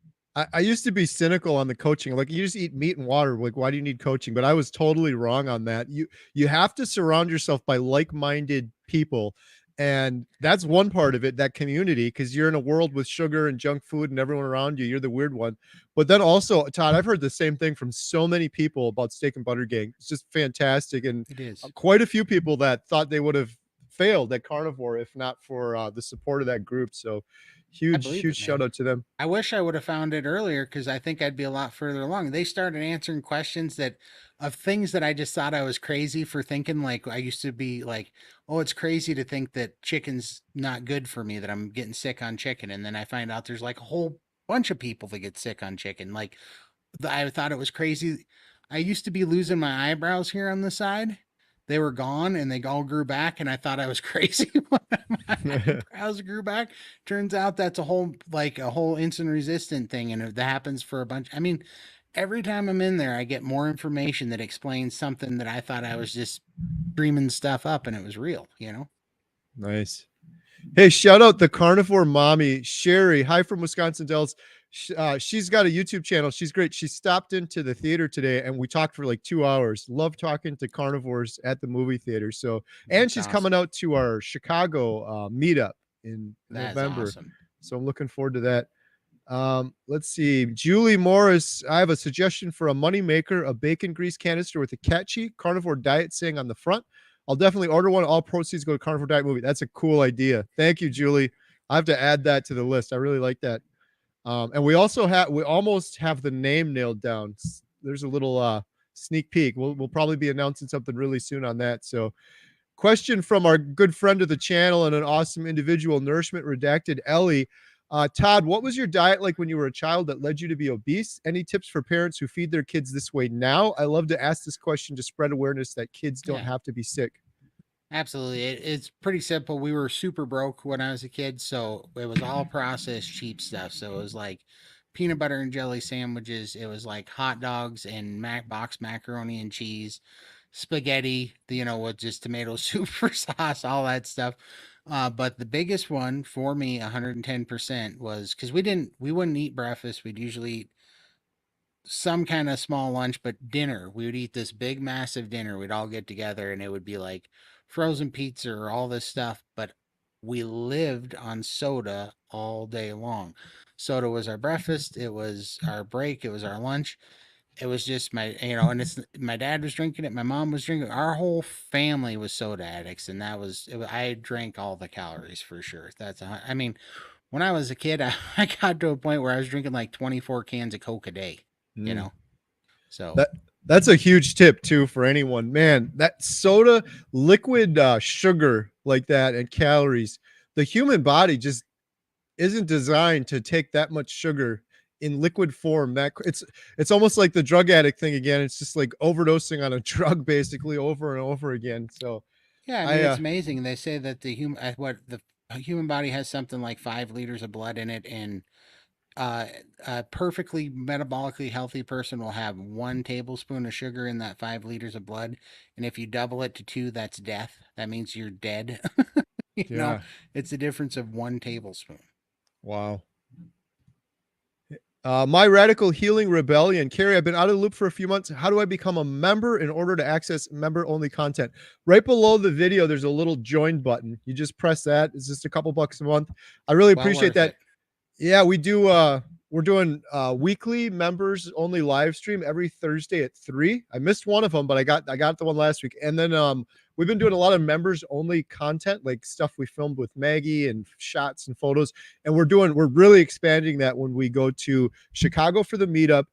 Speaker 1: I used to be cynical on the coaching. Like you just eat meat and water. Like, why do you need coaching? But I was totally wrong on that. You have to surround yourself by like-minded people. And that's one part of it, that community, because you're in a world with sugar and junk food and everyone around you. You're the weird one. But then also, Todd, I've heard the same thing from so many people about Steak and Butter Gang. It's just fantastic. And
Speaker 2: It is.
Speaker 1: quite a few people that thought they would have failed at carnivore if not for the support of that group. So
Speaker 2: I
Speaker 1: huge,
Speaker 2: believe
Speaker 1: huge
Speaker 2: it,
Speaker 1: shout
Speaker 2: man.
Speaker 1: out to them.
Speaker 2: I wish I would have found it earlier because I think I'd be a lot further along. They started answering questions that of things that I just thought I was crazy for thinking. Like I used to be like, oh, it's crazy to think that chicken's not good for me, that I'm getting sick on chicken. And then I find out there's like a whole bunch of people that get sick on chicken. Like I thought it was crazy. I used to be losing my eyebrows here on the side. They were gone and they all grew back, and I thought I was crazy when my eyebrows grew back. Turns out that's a whole insulin resistant thing, and that happens for a bunch. I mean, every time I'm in there, I get more information that explains something that I thought I was just dreaming stuff up, and it was real. You know?
Speaker 1: Nice. Hey, shout out the carnivore mommy, Sherry. Hi from Wisconsin Dells. She's got a YouTube channel. She's great. She stopped into the theater today and we talked for like 2 hours. Love talking to carnivores at the movie theater. So, and
Speaker 2: That's
Speaker 1: she's coming
Speaker 2: awesome.
Speaker 1: out to our Chicago meetup in
Speaker 2: That is
Speaker 1: November.
Speaker 2: awesome.
Speaker 1: So I'm looking forward to that. Let's see. Julie Morris, I have a suggestion for a money maker, a bacon grease canister with a catchy carnivore diet saying on the front. I'll definitely order one. All proceeds go to Carnivore Diet Movie. That's a cool idea. Thank you, Julie. I have to add that to the list. I really like that. And we almost have the name nailed down. There's a little sneak peek. We'll probably be announcing something really soon on that. So question from our good friend of the channel and an awesome individual, Nourishment Redacted, Ellie. Todd, what was your diet like when you were a child that led you to be obese? Any tips for parents who feed their kids this way now? I love to ask this question to spread awareness that kids don't
Speaker 2: Yeah.
Speaker 1: have to be sick.
Speaker 2: Absolutely. It's pretty simple. We were super broke when I was a kid, so it was all processed cheap stuff. So it was like peanut butter and jelly sandwiches. It was like hot dogs and box macaroni and cheese, spaghetti, with just tomato soup for sauce, all that stuff. But the biggest one for me, 110%, was because we wouldn't eat breakfast. We'd usually eat some kind of small lunch, but dinner. We would eat this big, massive dinner. We'd all get together and it would be like frozen pizza or all this stuff. But we lived on soda all day long. Soda was our breakfast, it was our break, it was our lunch. It was just and it's my dad was drinking it, my mom was drinking it. Our whole family was soda addicts, and I drank all the calories for sure. I mean, when I was a kid, I got to a point where I was drinking like 24 cans of Coke a day, you
Speaker 1: Mm.
Speaker 2: know? So,
Speaker 1: That that's a huge tip too for anyone. Man, that soda, liquid sugar like that, and calories. The human body just isn't designed to take that much sugar in liquid form. It's almost like the drug addict thing again. It's just like overdosing on a drug basically over and over again. So
Speaker 2: yeah, I
Speaker 1: I
Speaker 2: mean, it's amazing. They say that the human body has something like 5 liters of blood in it, and uh, a perfectly metabolically healthy person will have 1 tablespoon of sugar in that 5 liters of blood. And if you double it to two, that's death. That means you're dead. You know,
Speaker 1: Yeah.
Speaker 2: it's a difference of 1 tablespoon.
Speaker 1: Wow. My Radical Healing Rebellion. Kerry, I've been out of the loop for a few months. How do I become a member in order to access member only content? Right below the video, there's a little join button. You just press that. It's just a couple bucks a month. I really
Speaker 2: Well
Speaker 1: appreciate
Speaker 2: worth
Speaker 1: that.
Speaker 2: it.
Speaker 1: Yeah, we do. We're doing weekly members only live stream every Thursday at 3. I missed one of them, but I got the one last week. And then we've been doing a lot of members only content, like stuff we filmed with Maggie and shots and photos. And we're really expanding that when we go to Chicago for the meetup.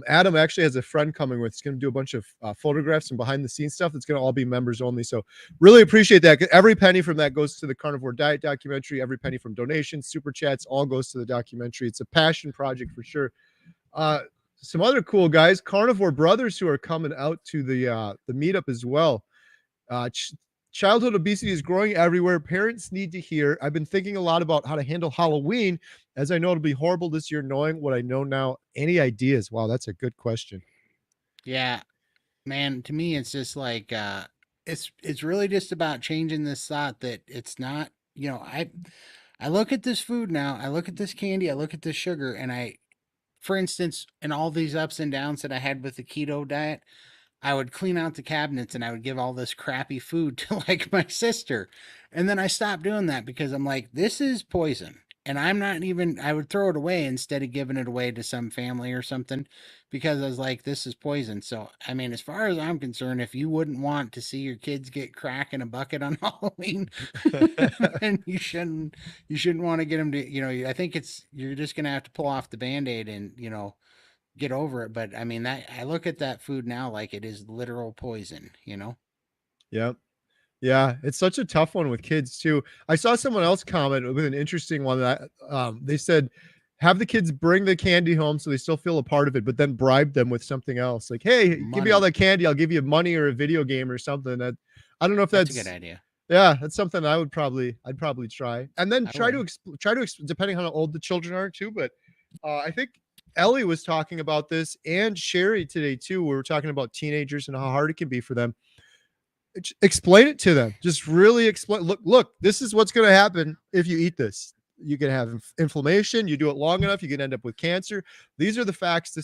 Speaker 1: Adam actually has a friend coming with. He's going to do a bunch of photographs and behind the scenes stuff. That's going to all be members only. So really appreciate that. Every penny from that goes to the carnivore diet documentary. Every penny from donations, super chats, all goes to the documentary. It's a passion project for sure. Uh, some other cool guys, carnivore brothers, who are coming out to the meetup as well. Childhood obesity is growing everywhere. Parents need to hear. I've been thinking a lot about how to handle Halloween, as I know it'll be horrible this year. Knowing what I know now, any ideas? Wow, that's a good question.
Speaker 2: Yeah, man, to me it's just like it's really just about changing this thought that it's not, I look at this food now, I look at this candy, I look at this sugar, and for instance, in all these ups and downs that I had with the keto diet, I would clean out the cabinets and I would give all this crappy food to like my sister. And then I stopped doing that because I'm like, this is poison. And I'm not even, I would throw it away instead of giving it away to some family or something because I was like, this is poison. So, I mean, as far as I'm concerned, if you wouldn't want to see your kids get crack in a bucket on Halloween, then you shouldn't want to get them to, I think you're just going to have to pull off the band aid and, get over it. But I mean, that I look at that food now like it is literal poison.
Speaker 1: Yep. Yeah, it's such a tough one with kids too. I saw someone else comment with an interesting one that they said, have the kids bring the candy home so they still feel a part of it, but then bribe them with something else. Like, hey, give me all
Speaker 2: Money.
Speaker 1: that candy, I'll give you money or a video game or something. That I don't know if
Speaker 2: That's a good
Speaker 1: that's
Speaker 2: idea.
Speaker 1: yeah, that's something I'd probably try, and then
Speaker 2: I would.
Speaker 1: depending on how old the children are too. But I think Ellie was talking about this and Sherry today too. We were talking about teenagers and how hard it can be for them. Explain it to them. Just really explain. Look, this is what's going to happen if you eat this. You can have inflammation. You do it long enough, you can end up with cancer. These are the facts.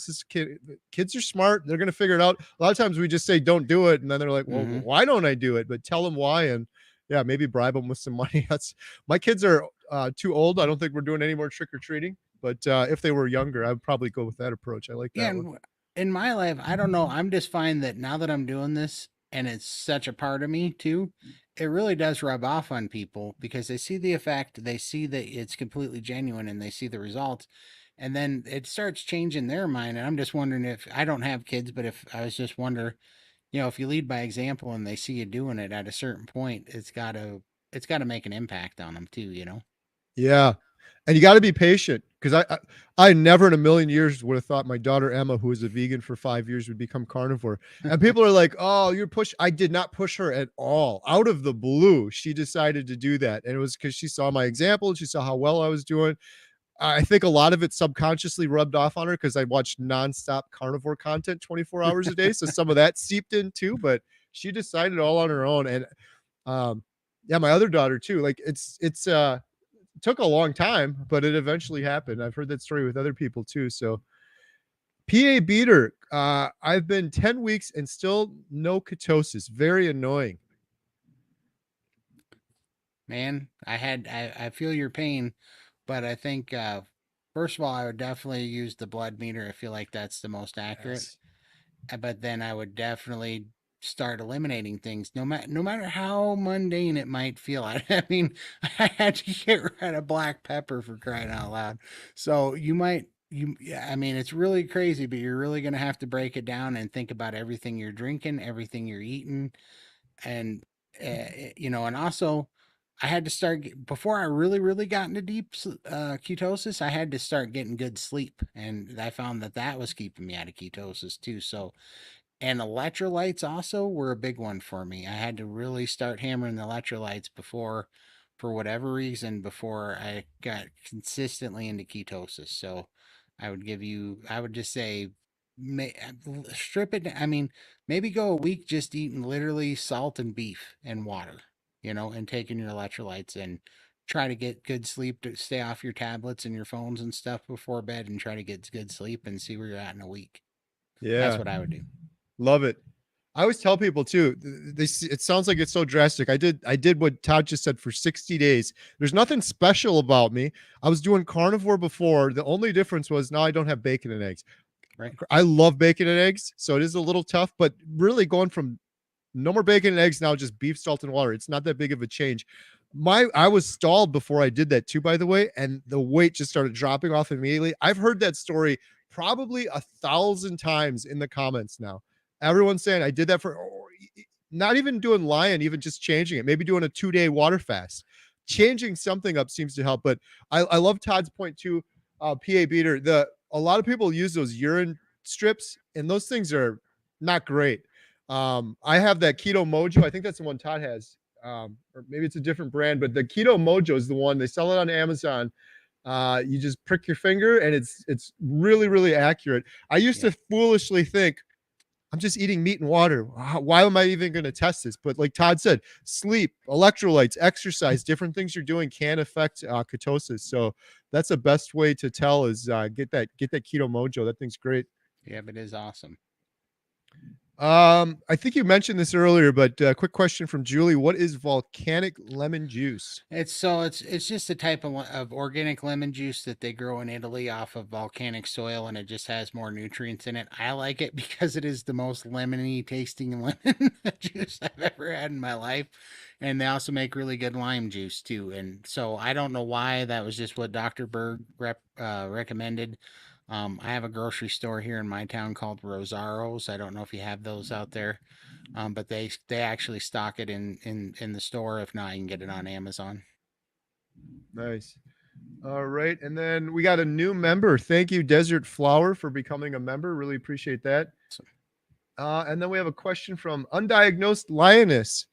Speaker 1: Kids are smart. They're going to figure it out. A lot of times we just say don't do it, and then they're like, well,
Speaker 2: Mm-hmm.
Speaker 1: why don't I do it? But tell them why, and yeah, maybe bribe them with some money. That's my kids are too old. I don't think we're doing any more trick or treating. But if they were younger, I would probably go with that approach. I like
Speaker 2: Yeah,
Speaker 1: that one.
Speaker 2: and in my life, I don't know. I'm just fine that now that I'm doing this and it's such a part of me too, it really does rub off on people because they see the effect, they see that it's completely genuine, and they see the results. And then it starts changing their mind. And I'm just wondering, if I don't have kids, but if I was just wonder, if you lead by example and they see you doing it at a certain point, it's got to make an impact on them too.
Speaker 1: Yeah. And you got to be patient because I never in a million years would have thought my daughter Emma, who was a vegan for 5 years, would become carnivore. And people are like, "Oh, you're push." I did not push her at all. Out of the blue, she decided to do that, and it was because she saw my example and she saw how well I was doing. I think a lot of it subconsciously rubbed off on her because I watched nonstop carnivore content 24 hours a day, so some of that seeped in too. But she decided all on her own, and um, yeah, my other daughter too. Like it's took a long time, but it eventually happened. I've heard that story with other people too. So PA beater. I've been 10 weeks and still no ketosis. Very annoying.
Speaker 2: Man, I feel your pain, but I think first of all, I would definitely use the blood meter. I feel like that's the most accurate.
Speaker 1: Yes.
Speaker 2: But then I would definitely start eliminating things, no matter how mundane it might feel. I mean, I had to get rid of black pepper, for crying out loud. So yeah, I mean, it's really crazy, but you're really gonna have to break it down and think about everything you're drinking, everything you're eating, and and also I had to before I really really got into deep ketosis. I had to start getting good sleep, and I found that was keeping me out of ketosis too. So, and electrolytes also were a big one for me. I had to really start hammering the electrolytes before for whatever reason before I got consistently into ketosis. So I would just say, strip it. I mean, maybe go a week just eating literally salt and beef and water, and taking your electrolytes, and try to get good sleep, to stay off your tablets and your phones and stuff before bed, and try to get good sleep and see where you're at in a week. That's
Speaker 1: Yeah,
Speaker 2: what I would do.
Speaker 1: love it. I always tell people too. It sounds like it's so drastic. I did what Todd just said for 60 days. There's nothing special about me. I was doing carnivore before. The only difference was now I don't have bacon and eggs.
Speaker 2: Right?
Speaker 1: I love bacon and eggs, so it is a little tough. But really, going from no more bacon and eggs, now just beef, salt, and water. It's not that big of a change. I was stalled before I did that too, by the way, and the weight just started dropping off immediately. I've heard that story probably 1,000 times in the comments now. Everyone's saying I did that for not even doing lion, even just changing it, maybe doing a 2-day water fast. Changing something up seems to help. But I love Todd's point too. PA beater. A lot of people use those urine strips, and those things are not great. I have that Keto Mojo. I think that's the one Todd has. Or maybe it's a different brand, but the Keto Mojo is the one. They sell it on Amazon. You just prick your finger, and it's really really accurate. I used
Speaker 2: Yeah.
Speaker 1: to foolishly think I'm just eating meat and water. Why am I even going to test this? But like Todd said, sleep, electrolytes, exercise, different things you're doing can affect ketosis. So that's the best way to tell is get that Keto Mojo. That thing's great.
Speaker 2: Yeah, but it is awesome.
Speaker 1: I think you mentioned this earlier, but quick question from Julie: what is volcanic lemon juice?
Speaker 2: It's just a type of organic lemon juice that they grow in Italy off of volcanic soil, and it just has more nutrients in it. I like it because it is the most lemony tasting lemon juice I've ever had in my life, and they also make really good lime juice too. And so I don't know why, that was just what Dr. Berg recommended. I have a grocery store here in my town called Rosaro's. I don't know if you have those out there, but they actually stock it in the store. If not, you can get it on Amazon.
Speaker 1: Nice. All right, and then we got a new member. Thank you, Desert Flower, for becoming a member. Really appreciate that.
Speaker 2: So,
Speaker 1: And then we have a question from Undiagnosed Lioness.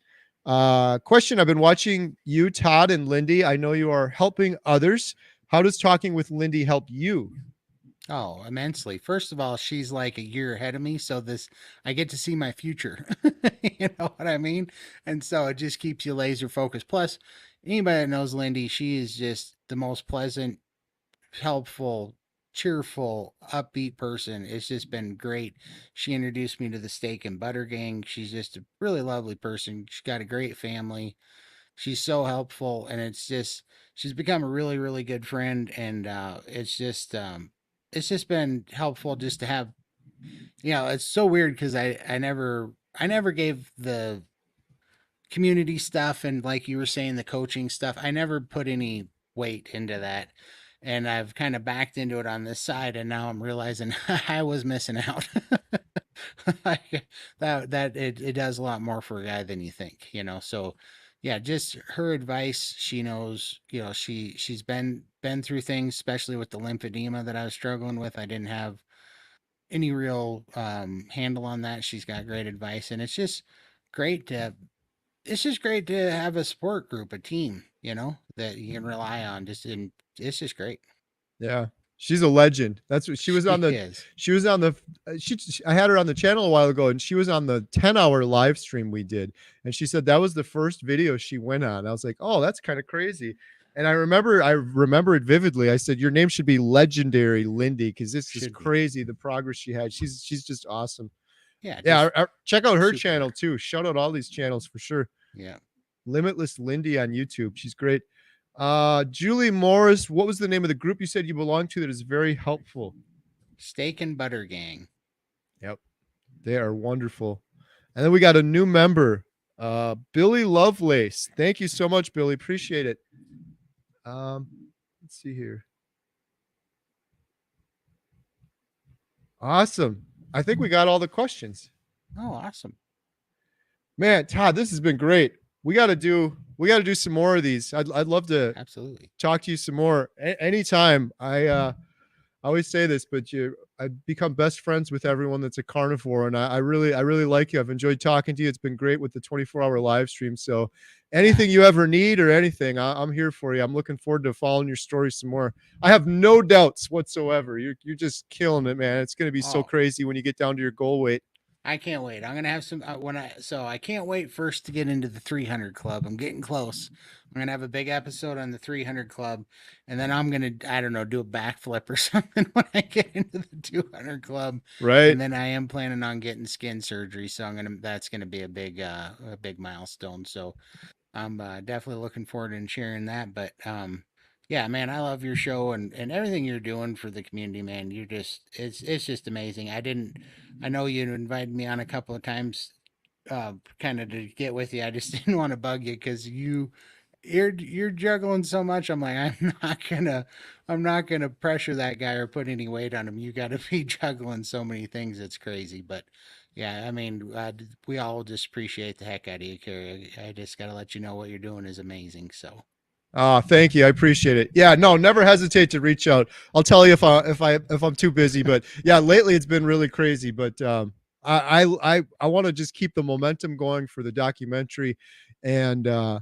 Speaker 1: Question: I've been watching you, Todd, and Lindy. I know you are helping others. How does talking with Lindy help you?
Speaker 2: oh, immensely. First of all, she's like a year ahead of me, so this I get to see my future. You know what I mean? And so it just keeps you laser focused. Plus, anybody that knows Lindy, she is just the most pleasant, helpful, cheerful, upbeat person. It's just been great. She introduced me to the steak and butter gang. She's just a really lovely person. She's got a great family. She's so helpful, and she's become a really really good friend, and it's just been helpful just to have. It's so weird because I never gave the community stuff, and like you were saying, the coaching stuff, I never put any weight into that, and I've kind of backed into it on this side, and now I'm realizing I was missing out. Like, it does a lot more for a guy than you think, so yeah, just her advice. She knows, she's been through things, especially with the lymphedema that I was struggling with. I didn't have any real handle on that. She's got great advice, and great to it's just great to have a support group, a team, that you can rely on. It's just great.
Speaker 1: Yeah. She's a legend. That's what she was
Speaker 2: She
Speaker 1: on the
Speaker 2: is.
Speaker 1: she was on the I had her on the channel a while ago, and she was on the 10-hour live stream we did. And she said that was the first video she went on. I was like, "Oh, that's kind of crazy." And I remember it vividly. I said, "Your name should be Legendary Lindy because this is
Speaker 2: Should be.
Speaker 1: crazy the progress she had. She's just awesome."
Speaker 2: Yeah,
Speaker 1: Yeah,
Speaker 2: just
Speaker 1: check out her
Speaker 2: super
Speaker 1: channel
Speaker 2: rare.
Speaker 1: too. Shout out all these channels for sure.
Speaker 2: Yeah.
Speaker 1: Limitless Lindy on YouTube. She's great. Julie Morris, what was the name of the group you said you belong to that is very helpful?
Speaker 2: Steak and butter gang.
Speaker 1: Yep, they are wonderful. And then we got a new member, Billy Lovelace. Thank you so much, Billy. Appreciate it. Um, let's see here. Awesome. I think we got all the questions.
Speaker 2: Oh, awesome.
Speaker 1: Man, Todd, this has been great. We got to do some more of these. I'd love to
Speaker 2: Absolutely.
Speaker 1: talk to you some more anytime. I always say this, but I've become best friends with everyone that's a carnivore, and I really like you. I've enjoyed talking to you. It's been great with the 24-hour live stream. So,
Speaker 2: Yeah.
Speaker 1: anything you ever need or anything, I'm here for you. I'm looking forward to following your story some more. I have no doubts whatsoever. You're just killing it, man. It's going to be so
Speaker 2: Oh,
Speaker 1: crazy when you get down to your goal weight.
Speaker 2: I can't wait. I'm gonna have some I can't wait first to get into the 300 club. I'm getting close. I'm gonna have a big episode on the 300 club, and then I'm gonna, I don't know, do a backflip or something when I get into the 200 club,
Speaker 1: Right?
Speaker 2: and then I am planning on getting skin surgery. So that's gonna be a big milestone. So I'm definitely looking forward to sharing that. But yeah, man, I love your show and everything you're doing for the community, man. You just it's just amazing. I know you invited me on a couple of times, kind of to get with you. I just didn't want to bug you because you're juggling so much. I'm like, I'm not gonna pressure that guy or put any weight on him. You got to be juggling so many things. It's crazy, but yeah, I mean, we all just appreciate the heck out of you, Kerry. I just got to let you know what you're doing is amazing. So
Speaker 1: Thank you. I appreciate it. Yeah, no, never hesitate to reach out. I'll tell you if I'm too busy. But yeah, lately it's been really crazy. But I want to just keep the momentum going for the documentary, and I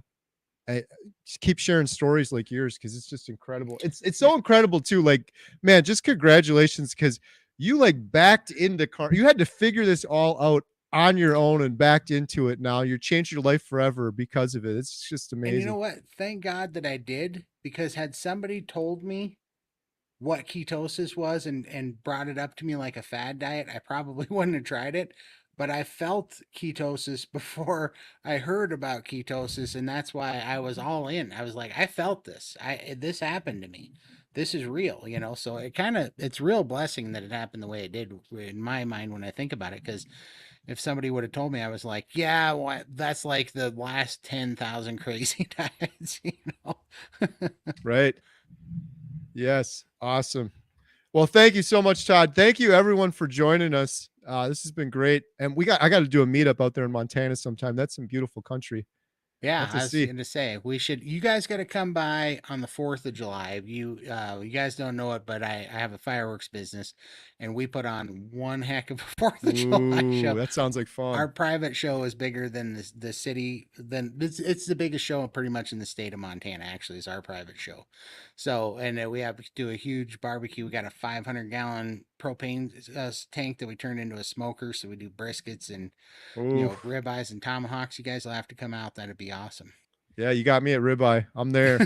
Speaker 1: just keep sharing stories like yours because it's just incredible. It's
Speaker 2: yeah,
Speaker 1: so incredible too. Like, man, just congratulations because you like backed into car. You had to figure this all out on your own and backed into it. Now you're changed your life forever because of it. It's just
Speaker 2: and you know
Speaker 1: amazing.
Speaker 2: what? Thank God that I did, because had somebody told me what ketosis was and brought it up to me like a fad diet, I probably wouldn't have tried it. But I felt ketosis before I heard about ketosis, and that's why I was all in. I was like, I felt this. This happened to me. This is real, you know. So it's real blessing that it happened the way it did in my mind when I think about it. Because if somebody would have told me, I was like, yeah, well, that's like the last 10,000 crazy diets, you know.
Speaker 1: Right. Yes. Awesome. Well, thank you so much, Todd. Thank you everyone for joining us. This has been great. And I got to do a meetup out there in Montana sometime. That's some beautiful country. I'll
Speaker 2: Yeah,
Speaker 1: have to
Speaker 2: I was
Speaker 1: see.
Speaker 2: gonna say you guys gotta come by on the 4th of July. You guys don't know it, but I have a fireworks business and we put on one heck of a 4th of July
Speaker 1: Ooh,
Speaker 2: show.
Speaker 1: that sounds like fun.
Speaker 2: Our private show is bigger than the city. It's the biggest show pretty much in the state of Montana. Actually, is our private show. So and we have to do a huge barbecue. We got a 500-gallon propane tank that we turned into a smoker. So we do briskets and
Speaker 1: Ooh,
Speaker 2: ribeyes and tomahawks. You guys will have to come out. That'd be awesome.
Speaker 1: yeah, you got me at ribeye. I'm there.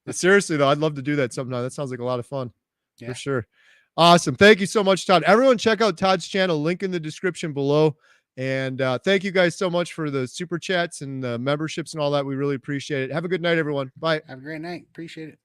Speaker 1: But seriously though, I'd love to do that sometime. That sounds like a lot of fun for
Speaker 2: Yeah,
Speaker 1: sure. Awesome. Thank you so much, Todd. Everyone, check out Todd's channel. Link in the description below. And thank you guys so much for the super chats and the memberships and all that. We really appreciate it. Have a good night, everyone. Bye.
Speaker 2: have a great night. Appreciate it.